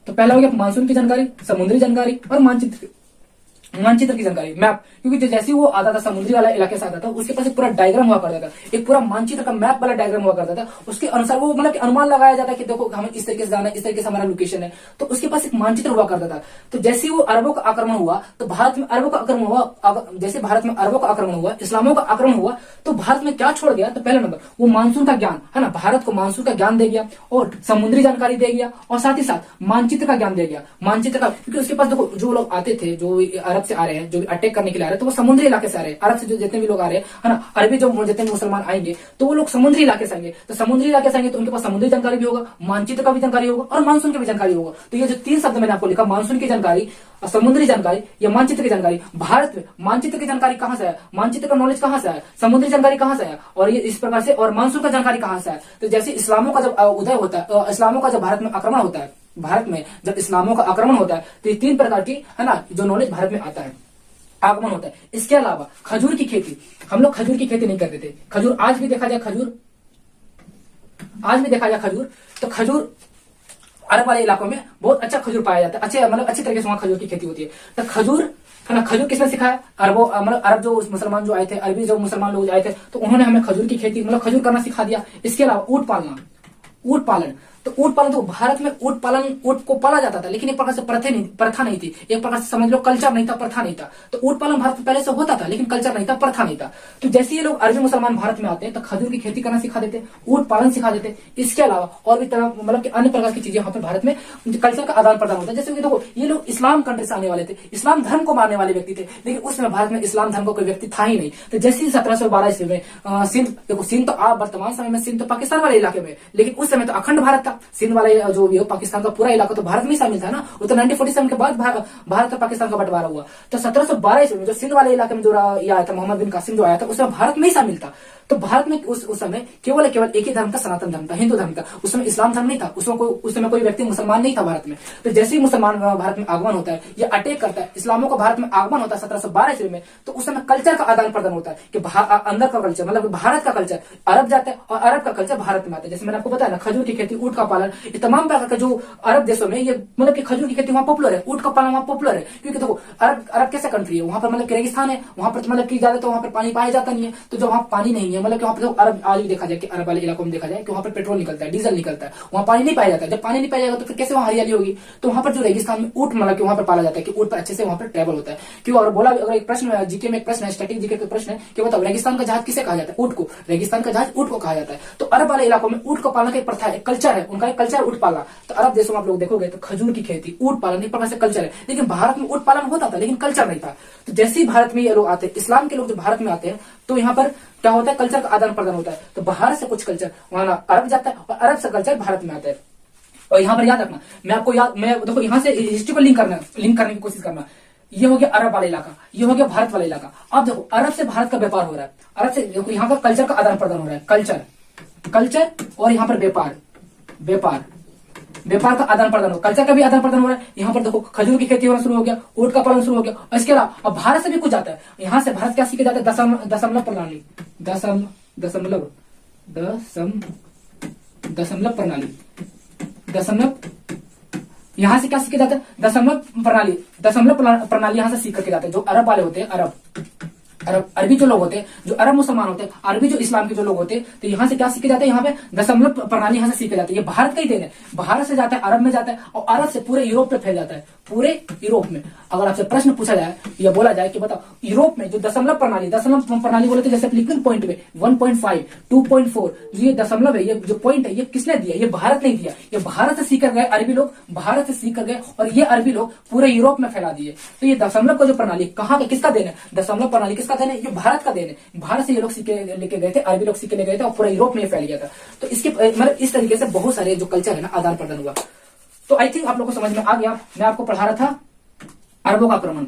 तो पहला हो गया मानसून की जानकारी, समुद्री जानकारी और मानचित्र की जानकारी, मैप। क्योंकि जैसे वो आता था समुद्री वाला इलाके से आता था, उसके पास एक पूरा डायग्राम हुआ करता था, एक पूरा मानचित्र का मैप वाला डायग्राम हुआ करता था। उसके अनुसार वो मतलब अनुमान लगाया जाता कि देखो हमें इस तरीके से जाना है, इस तरीके से हमारा लोकेशन है। तो उसके पास एक मानचित्र हुआ करता था। तो जैसे वो अरबों का आक्रमण हुआ, तो भारत में अरबों का आक्रमण हुआ, जैसे भारत में अरबों का आक्रमण हुआ, इस्लामों का आक्रमण हुआ, तो भारत में क्या छोड़ गया? तो पहला नंबर वो मानसून का ज्ञान, है ना, भारत को मानसून का ज्ञान दे गया और समुद्री जानकारी दे गया और साथ ही साथ मानचित्र का ज्ञान दे गया। मानचित्र का, क्योंकि उसके पास देखो जो लोग आते थे, जो अरब से आ रहे हैं, जो अटैक करने के लिए आ रहे हैं, तो वो समुद्री इलाके से आ रहे हैं। अरब से जो जितने भी लोग आ रहे हैं, है ना, अरबी जो जितने भी मुसलमान आएंगे, तो वो लोग समुद्री इलाके से आएंगे। तो समुद्री इलाके से आएंगे तो उनके पास समुद्री जानकारी भी होगा, मानचित्र का भी जानकारी होगा और मानसून की भी जानकारी होगा। तो ये जो 3 शब्द मैंने आपको लिखा, मानसून की जानकारी, समुद्री जानकारी या मानचित्र की जानकारी, भारत में मानचित्र की जानकारी कहां से है, मानचित्र का नॉलेज कहां से है, समुद्री जानकारी कहां से है, और ये इस प्रकार से, और मानसून का जानकारी कहां से है। तो जैसे इस्लामों का जब उदय होता है, इस्लामों का जब भारत में आक्रमण होता है, भारत में जब इस्लामों का आक्रमण होता है, तो ये 3 प्रकार की, है ना, जो नॉलेज भारत में आता है, आगमन होता है। इसके अलावा खजूर की खेती, हम लोग खजूर की खेती नहीं करते थे। खजूर आज भी देखा जाए, खजूर तो खजूर अरब वाले इलाकों में बहुत अच्छा खजूर पाया जाता है, अच्छे मतलब अच्छी तरीके से वहां खजूर की खेती होती है। तो खजूर, है ना, खजूर किसने सिखाया? अरबों मतलब अरब जो मुसलमान जो आए थे, अरबी जो मुसलमान लोग आए थे, तो उन्होंने हमें खजूर की खेती मतलब खजूर करना सिखा दिया। इसके अलावा ऊंट पालन, तो ऊंट पालन, तो भारत में ऊंट को पाला जाता था, लेकिन एक प्रकार से प्रथा नहीं थी, एक प्रकार से समझ लो कल्चर नहीं था, प्रथा नहीं था। तो ऊंट पालन भारत में पहले से होता था, लेकिन कल्चर नहीं था, प्रथा नहीं था। तो जैसे ये लोग अरबी मुसलमान भारत में आते हैं, तो खजूर की खेती करना सिखा देते, ऊंट पालन सिखा देते। इसके अलावा और भी तरह मतलब कि अन्य प्रकार की चीजें यहाँ पर भारत में कल्चर का आदान प्रदान होता है। जैसे कि देखो, ये लोग इस्लाम कंट्री से आने वाले थे, इस्लाम धर्म को मानने वाले व्यक्ति थे, लेकिन उस समय भारत में इस्लाम धर्म का कोई व्यक्ति था ही नहीं। तो जैसे 1712 ईस्वी में सिंध, देखो सिंध तो आप वर्तमान समय में सिंध तो पाकिस्तान वाले इलाके में, लेकिन उस समय तो अखंड भारत था। सिंध वाला जो भी हो, पाकिस्तान का पूरा इलाका तो भारत में ही शामिल था ना। वो तो 1947 के बाद भारत और पाकिस्तान का बंटवारा हुआ। तो 1712 ईस्वी में जो सिंध वाले इलाके में जो आया था, मोहम्मद बिन कासिम जो आया था, उसमें भारत में ही शामिल था। तो भारत में उस समय केवल एक ही धर्म था, सनातन धर्म था, हिंदू धर्म था। उस समय इस्लाम धर्म नहीं था, उस समय कोई व्यक्ति मुसलमान नहीं था भारत में। तो जैसे ही मुसलमान भारत में आगमन होता है या अटैक करता है, इस्लामों का भारत में आगमन होता है 1712 ईस्वी में, तो उस समय कल्चर का आदान प्रदान होता है कि अंदर का कल्चर मतलब भारत का कल्चर अरब जाता है और अरब का कल्चर भारत में आता है। जैसे मैंने आपको बताया ना, खजूर की खेती, ऊंट का पालन, ये तमाम प्रकार का जो अरब देशों में ये मतलब कि खजूर की खेती वहां पॉपुलर है, ऊंट का पालन वहां पॉपुलर है। क्योंकि देखो अरब कैसा कंट्री है, वहां पर मतलब रेगिस्तान है, वहां पर मतलब की ज्यादा तो वहां पर पानी पाया जाता नहीं है। तो जब वहां पानी नहीं है, मतलब कि वहां पर अरब आज भी देखा जाए कि अरब वाले इलाकों में देखा जाए कि वहां पर पेट्रोल निकलता है, डीजल निकलता है, वहां पानी नहीं पाया जाता है। जब पानी नहीं पाया जाएगा तो फिर कैसे वहां हरियाली होगी? तो वहां पर जो रेगिस्तान में ऊंट मतलब कि वहां पर पाला जाता है कि ऊंट पर अच्छे से वहां पर ट्रेवल होता है। क्यों? और बोला अगर एक प्रश्न जीके में एक प्रश्न है, स्टैटिक जीके का प्रश्न है कि बताओ रेगिस्तान का जहाज किसे कहा जाता है? ऊंट को। रेगिस्तान का जहाज ऊंट को कहा जाता है। तो अरब वाले इलाकों में ऊंट को पालना का एक प्रथा है, कल्चर है, उनका एक कल्चर ऊंट पालना। तो अरब देशों में आप लोग देखोगे तो खजूर की खेती, ऊंट पालन एक प्रकार से कल्चर है। लेकिन भारत में ऊंट पालन होता था, लेकिन कल्चर नहीं था। तो जैसे ही भारत में ये लोग आते हैं, इस्लाम के लोग जो भारत में आते हैं, तो यहाँ पर क्या होता है? कल्चर का आदान प्रदान होता है। तो बाहर से कुछ कल्चर वहां अरब जाता है और अरब से कल्चर भारत में आता है। और यहाँ पर याद रखना, मैं देखो यहाँ से हिस्ट्री को लिंक करने की कोशिश करना। ये हो गया अरब वाला इलाका, ये हो गया भारत वाला इलाका। अब देखो अरब से भारत का व्यापार हो रहा है, अरब से देखो यहाँ का कल्चर का आदान प्रदान हो रहा है, कल्चर और यहाँ पर व्यापार का आदान प्रदान हो, कल्चर का भी आदान प्रदान हो रहा है। यहाँ पर देखो खजूर की खेती होना शुरू हो गया, ऊंट का पालन शुरू हो गया। और इसके अलावा अब भारत से भी कुछ जाता है, यहाँ से भारत क्या सीखे जाता है, दशमलव प्रणाली, दशमलव यहाँ से क्या सीखे जाता है, दशमलव प्रणाली यहाँ से सीख करके जाते हैं। जो अरब वाले होते हैं, अरबी जो लोग होते हैं, जो अरब मुसलमान होते हैं, अरबी जो इस्लाम के जो लोग होते हैं, तो यहाँ से क्या सीखे जाते हैं, यहाँ पे दशमलव प्रणाली यहाँ से सीखे जाते हैं। ये भारत का ही देन है, भारत से जाता है अरब में जाता है और अरब से पूरे यूरोप पे फैल जाता है, पूरे यूरोप में। अगर आपसे प्रश्न पूछा जाए या बोला जाए कि बताओ यूरोप में जो दशमलव प्रणाली बोले थे, जैसे लिखित पॉइंट में 1.5, 2.4, ये दशमलव है, ये जो पॉइंट है, ये किसने दिया, ये भारत नहीं दिया, ये भारत से सीख कर गए अरबी लोग, भारत से सीख कर गए और ये अरबी लोग पूरे यूरोप में फैला दिए। तो ये दशमलव का जो प्रणाली कहाँ का, किसका देन है, दशमलव प्रणाली किसका देन है, ये भारत का देन है। भारत से ये लोग सीखे लेके गए थे, अरबी लोग सीखे ले गए थे और पूरा यूरोप में फैल गया था। तो इसके मतलब इस तरीके से बहुत सारे जो कल्चर है ना, आदान प्रदान हुआ। तो आई थिंक आप लोगों को समझ में आ गया। मैं आपको पढ़ा रहा था अरबों का आक्रमण,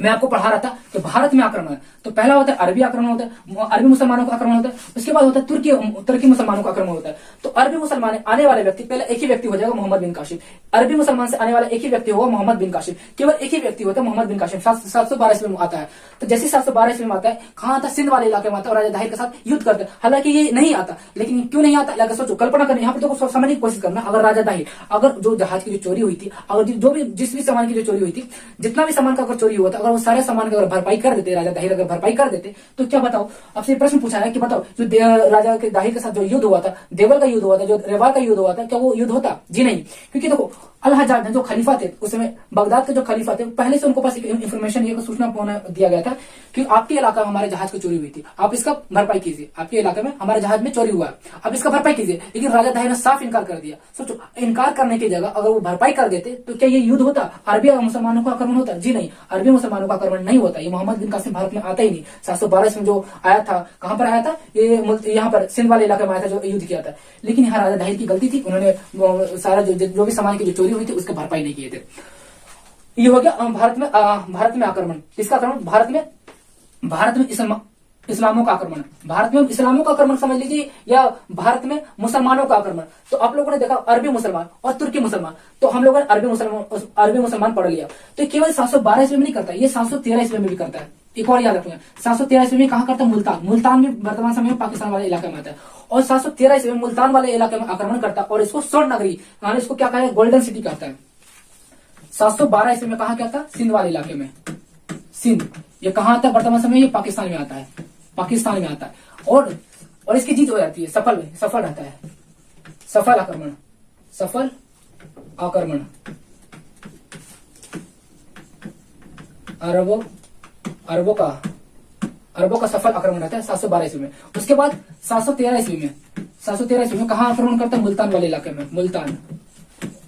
मैं आपको पढ़ा रहा था कि भारत में आक्रमण है। तो पहला होता है अरबी आक्रमण होता है, अरबी मुसलमानों का आक्रमण होता है। उसके बाद होता है तुर्की मुसलमानों का आक्रमण होता है। तो अरबी मुसलमान आने वाले व्यक्ति, पहले एक ही व्यक्ति हो जाएगा, मोहम्मद बिन कासिम। अरबी मुसलमान से आने वाला एक ही व्यक्ति होगा, मोहम्मद बिन कासिम। केवल एक ही व्यक्ति होता है, मोहम्मद बिन कासिम। 712 ईस्वी में आता है। तो जैसे 712 ईस्वी में आता है, कहाँ आता है, सिंध वाले इलाके में आता है और राजा दाहिर के साथ युद्ध करते हैं। हालांकि ये नहीं आता, लेकिन क्यों नहीं आता, अगर सोचो, कल्पना करनी, यहाँ पर तो समझने की कोशिश करना। अगर राजा दाहिर, अगर जो जहाज की जो चोरी हुई थी, अगर जो भी जिस भी सामान की जो चोरी हुई थी, जितना भी सामान का अगर चोरी हुआ था, अगर वो सारे सामान का अगर भरपाई कर देते, राजा दाहिर अगर भरपाई कर देते, तो क्या बताओ, आपसे प्रश्न पूछा है कि बताओ जो राजा के दाहिर के साथ जो युद्ध हुआ था, देवल का युद्ध हुआ था, जो रेवार का युद्ध हुआ था, क्या वो युद्ध होता? जी नहीं। क्योंकि देखो अल हज्जाज जो खलीफा थे उस समय, बगदाद के जो खलीफा थे, पहले से उनको पास इन्फॉर्मेशन, ये सूचना दिया गया था कि आपके इलाका में हमारे जहाज की चोरी हुई थी, आप इसका भरपाई कीजिए। आपके इलाके में हमारे जहाज में चोरी हुआ है, आप इसका भरपाई कीजिए। लेकिन राजा दाहिर ने साफ इनकार कर दिया। सोचो, इनकार करने की जगह अगर वो भरपाई कर देते तो क्या ये युद्ध होता? अरबी मुसलमानों का आक्रमण होता? जी नहीं, अरबी मुसलमानों का आक्रमण नहीं होता। ये मोहम्मद बिन कासिम भारत में आता ही नहीं। 712 में जो आया था, कहां पर आया था, ये यहाँ पर सिंध वाले इलाके में आया था, जो युद्ध किया था। लेकिन यहाँ राजा दाहिर की गलती थी, उन्होंने सारा जो भी सामान की जो चोरी हुई थी उसका भरपाई नहीं किए थे। ये हो गया भारत में आक्रमण। किसका आक्रमण? भारत में इस्लामों का आक्रमण। भारत में इस्लामों का आक्रमण समझ लीजिए, या भारत में मुसलमानों का आक्रमण। तो आप लोगों ने देखा अरबी मुसलमान और तुर्की मुसलमान, तो हम लोगों ने अरबी मुसलमान पढ़ लिया। तो केवल 712 ईस्वी में नहीं करता, ये 713 ईस्वी में भी करता है। एक और याद रखना, 713 ईस्वी में कहां करता है? मुल्तान में, वर्तमान समय में पाकिस्तान वाले इलाके में आता है। और 713 ईस्वी में मुल्तान वाले इलाके में आक्रमण करता है और इसको स्वर्ण नगरी, इसको क्या कहता है? गोल्डन सिटी कहता है। 712 ईस्वी में कहा क्या था? सिंध वाले इलाके में। सिंध ये कहां आता है वर्तमान समय? ये पाकिस्तान में आता है, पाकिस्तान में आता है। और इसकी जीत हो जाती है, सफल रहता है, सफल आक्रमण अरबों का सफल आक्रमण रहता है 712 ईस्वी में। उसके बाद 713 ईस्वी में कहां आक्रमण करता है? मुल्तान वाले इलाके में। मुल्तान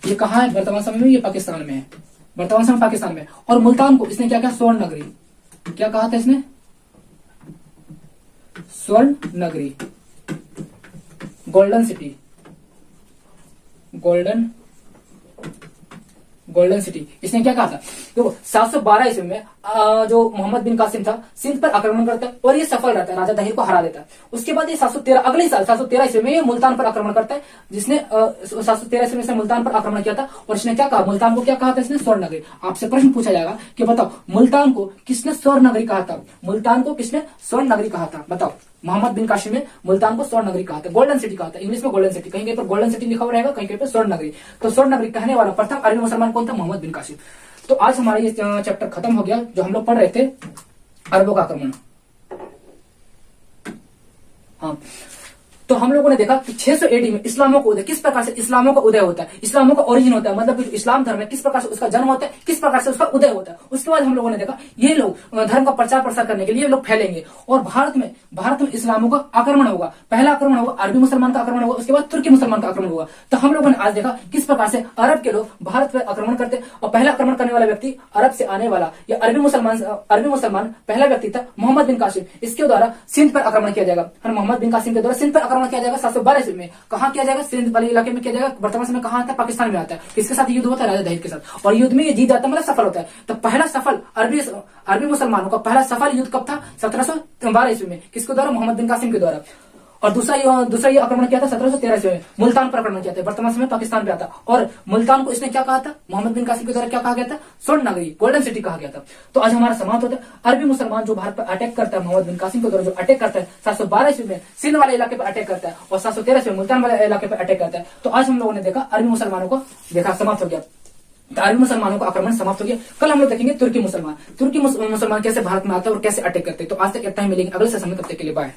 ये कहां है वर्तमान समय में? ये पाकिस्तान में है, वर्तमान समय पाकिस्तान में। और मुल्तान को इसने क्या कहा? स्वर्ण नगरी। क्या कहा था इसने? स्वर्ण नगरी, गोल्डन सिटी, गोल्डन सिटी। इसने क्या कहा था? देखो 712 ईस्वी में जो मोहम्मद बिन कासिम था, सिंध पर आक्रमण करता है और ये सफल रहता है, राजा दाहिर को हरा देता है। उसके बाद ये 713 अगले साल 713 ईस्वी में ये मुल्तान पर आक्रमण करता है, जिसने 713 ईस्वी में से मुल्तान पर आक्रमण किया था। और इसने क्या कहा? मुल्तान को क्या कहा था इसने? स्वर्ण नगरी। आपसे प्रश्न पूछा जाएगा कि बताओ मुल्तान को किसने स्वर्ण नगरी कहा था? मुल्तान को किसने स्वर्ण नगरी कहा था? बताओ। मोहम्मद बिन कासिम ने मुल्तान को स्वर्ण नगरी कहा था, गोल्डन सिटी कहा था। इंग्लिश में गोल्डन सिटी, कहीं कहीं पर गोल्डन सिटी लिखा हुआ रहेगा, कहीं कहीं पर स्वर्ण नगरी। तो स्वर्ण नगरी कहने वाला प्रथम अरबी मुसलमान कौन था? मोहम्मद बिन कासिम। तो आज हमारा ये चैप्टर खत्म हो गया, जो हम लोग पढ़ रहे थे अरबों का आक्रमण। हाँ, तो हम लोगों ने देखा कि 600 एडी में इस्लामों का उदय, किस प्रकार से इस्लामों का उदय होता है, इस्लामों का ओरिजिन होता है, मतलब कि इस्लाम धर्म है, किस प्रकार से उसका जन्म होता है, किस प्रकार से उसका उदय होता है। उसके बाद हम लोगों ने देखा ये लोग धर्म का प्रचार प्रसार करने के लिए लोग फैलेंगे और भारत में इस्लामों का आक्रमण होगा। पहला आक्रमण होगा अरबी मुसलमान का आक्रमण होगा, उसके बाद तुर्की मुसलमान का आक्रमण होगा। तो हम लोगों ने आज देखा किस प्रकार से अरब के लोग भारत पर आक्रमण करते, और पहला आक्रमण करने वाला व्यक्ति अरब से आने वाला या अरबी मुसलमान पहला व्यक्ति था मोहम्मद बिन कासिम। इसके द्वारा सिंध पर आक्रमण किया जाएगा। मोहम्मद बिन कासिम के द्वारा सिंध पर आक्रमण आक्रमण किया जाएगा 712 ईस्वी में। कहाँ किया जाएगा? सिंध वाले इलाके में किया जाएगा। वर्तमान समय कहाँ आता है? पाकिस्तान में आता है। किसके साथ युद्ध होता है? राजा दहिर के साथ। और युद्ध में ये जीत जाता है, मतलब सफल होता है। तो पहला सफल अरबी मुसलमानों का पहला सफल युद्ध कब था? 1712 ईस्वी में। किसके द्वारा? मोहम्मद बिन कासिम के द्वारा। और दूसरा ये आक्रमण किया था 1713 ईस्वी में। मुल्तान पर आक्रमण किया था, वर्तमान समय पाकिस्तान पे आता। और मुल्तान को इसने क्या कहा था? मोहम्मद बिन कासिम के द्वारा क्या कहा गया था? स्वर्ण नगरी, गोल्डन सिटी कहा गया था। तो आज हमारा समाप्त होता है। अरबी मुसलमान जो भारत पर अटैक करता है, मोहम्मद बिन कासिम के द्वारा जो अटैक करता है 712 ईस्वी में सिंध वाले इलाके पर अटैक करता है, और 713 ईस्वी में मुल्तान वाले इलाके पर अटैक करता है। तो आज हम लोगों ने देखा अरबी मुसलमानों को देखा समाप्त हो गया। अरबी मुसलमानों का आक्रमण समाप्त हो गया। कल हम लोग देखेंगे तुर्की मुसलमान कैसे भारत में आता है और कैसे अटैक करते हैं। तो आज तक इतना ही, मिलेंगे अगले सेशन में, तब तक के लिए बाय।